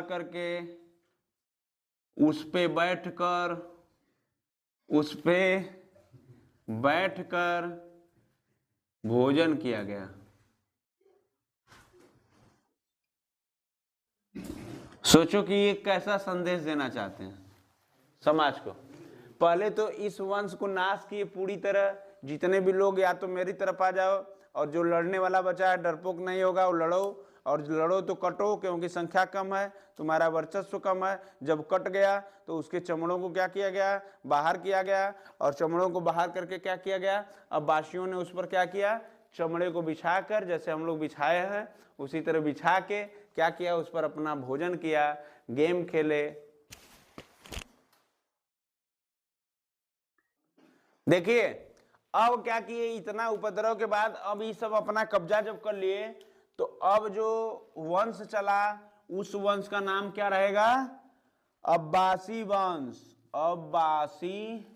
A: करके उस पे बैठकर भोजन किया गया। सोचो कि ये कैसा संदेश देना चाहते हैं समाज को। पहले तो इस वंश को नाश किए पूरी तरह, जितने भी लोग या तो मेरी तरफ आ जाओ, और जो लड़ने वाला बचा है डरपोक नहीं होगा वो लड़ो, और लड़ो तो कटो, क्योंकि संख्या कम है, तुम्हारा वर्चस्व कम है। जब कट गया तो उसके चमड़ों को क्या किया गया, बाहर किया गया, और चमड़ों को बाहर करके क्या किया गया, अब्बासियों ने उस पर क्या किया, चमड़े को बिछाकर, जैसे हम लोग बिछाए हैं उसी तरह बिछा के क्या किया, उस पर अपना भोजन किया, गेम खेले। देखिए अब क्या किए, इतना उपद्रव के बाद अब ये सब अपना कब्जा जब कर लिए, तो अब जो वंश चला उस वंश का नाम क्या रहेगा, अब्बासी वंश। अब्बासी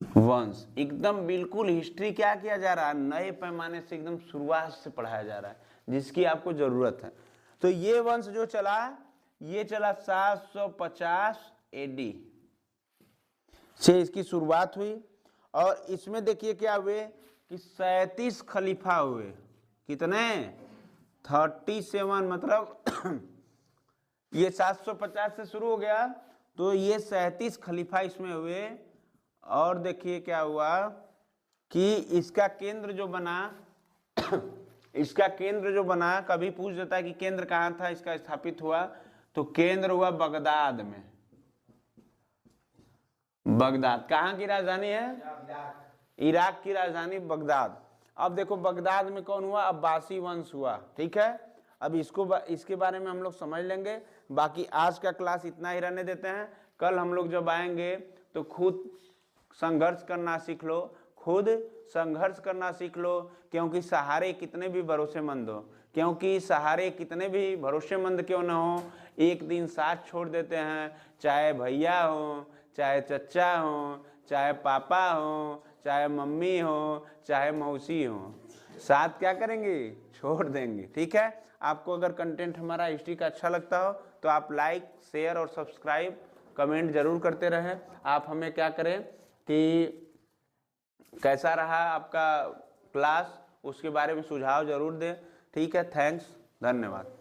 A: वंश। एकदम बिल्कुल हिस्ट्री क्या किया जा रहा है, नए पैमाने से एकदम शुरुआत से पढ़ाया जा रहा है, जिसकी आपको जरूरत है। तो ये वंश जो चला, ये चला 750 एडी से इसकी शुरुआत हुई। और इसमें देखिए क्या हुए कि 37 खलीफा हुए। कितने, 37, मतलब ये 750 से शुरू हो गया तो ये 37 खलीफा इसमें हुए। और देखिए क्या हुआ कि इसका केंद्र जो बना इसका केंद्र जो बना, कभी पूछ देता है कि केंद्र कहाँ था इसका स्थापित हुआ, तो केंद्र हुआ बगदाद में। बगदाद कहाँ की राजधानी है, इराक की राजधानी बगदाद। अब देखो बगदाद में कौन हुआ, अब्बासी वंश हुआ, ठीक है। अब इसके बारे में हम लोग समझ लेंगे। बाकी आज का क्लास इतना ही रहने देते हैं। कल हम लोग जब आएंगे तो खुद संघर्ष करना सीख लो, खुद संघर्ष करना सीख लो, क्योंकि सहारे कितने भी भरोसेमंद हो, क्योंकि सहारे कितने भी भरोसेमंद क्यों ना हो, एक दिन साथ छोड़ देते हैं। चाहे भैया हो, चाहे चचा हो, चाहे पापा हो, चाहे मम्मी हो, चाहे मौसी हो, साथ क्या करेंगे, छोड़ देंगे, ठीक है। आपको अगर कंटेंट हमारा हिस्ट्री का अच्छा लगता हो तो आप लाइक, शेयर और सब्सक्राइब, कमेंट जरूर करते रहें। आप हमें क्या करें कि कैसा रहा आपका क्लास, उसके बारे में सुझाव जरूर दें, ठीक है। थैंक्स, धन्यवाद।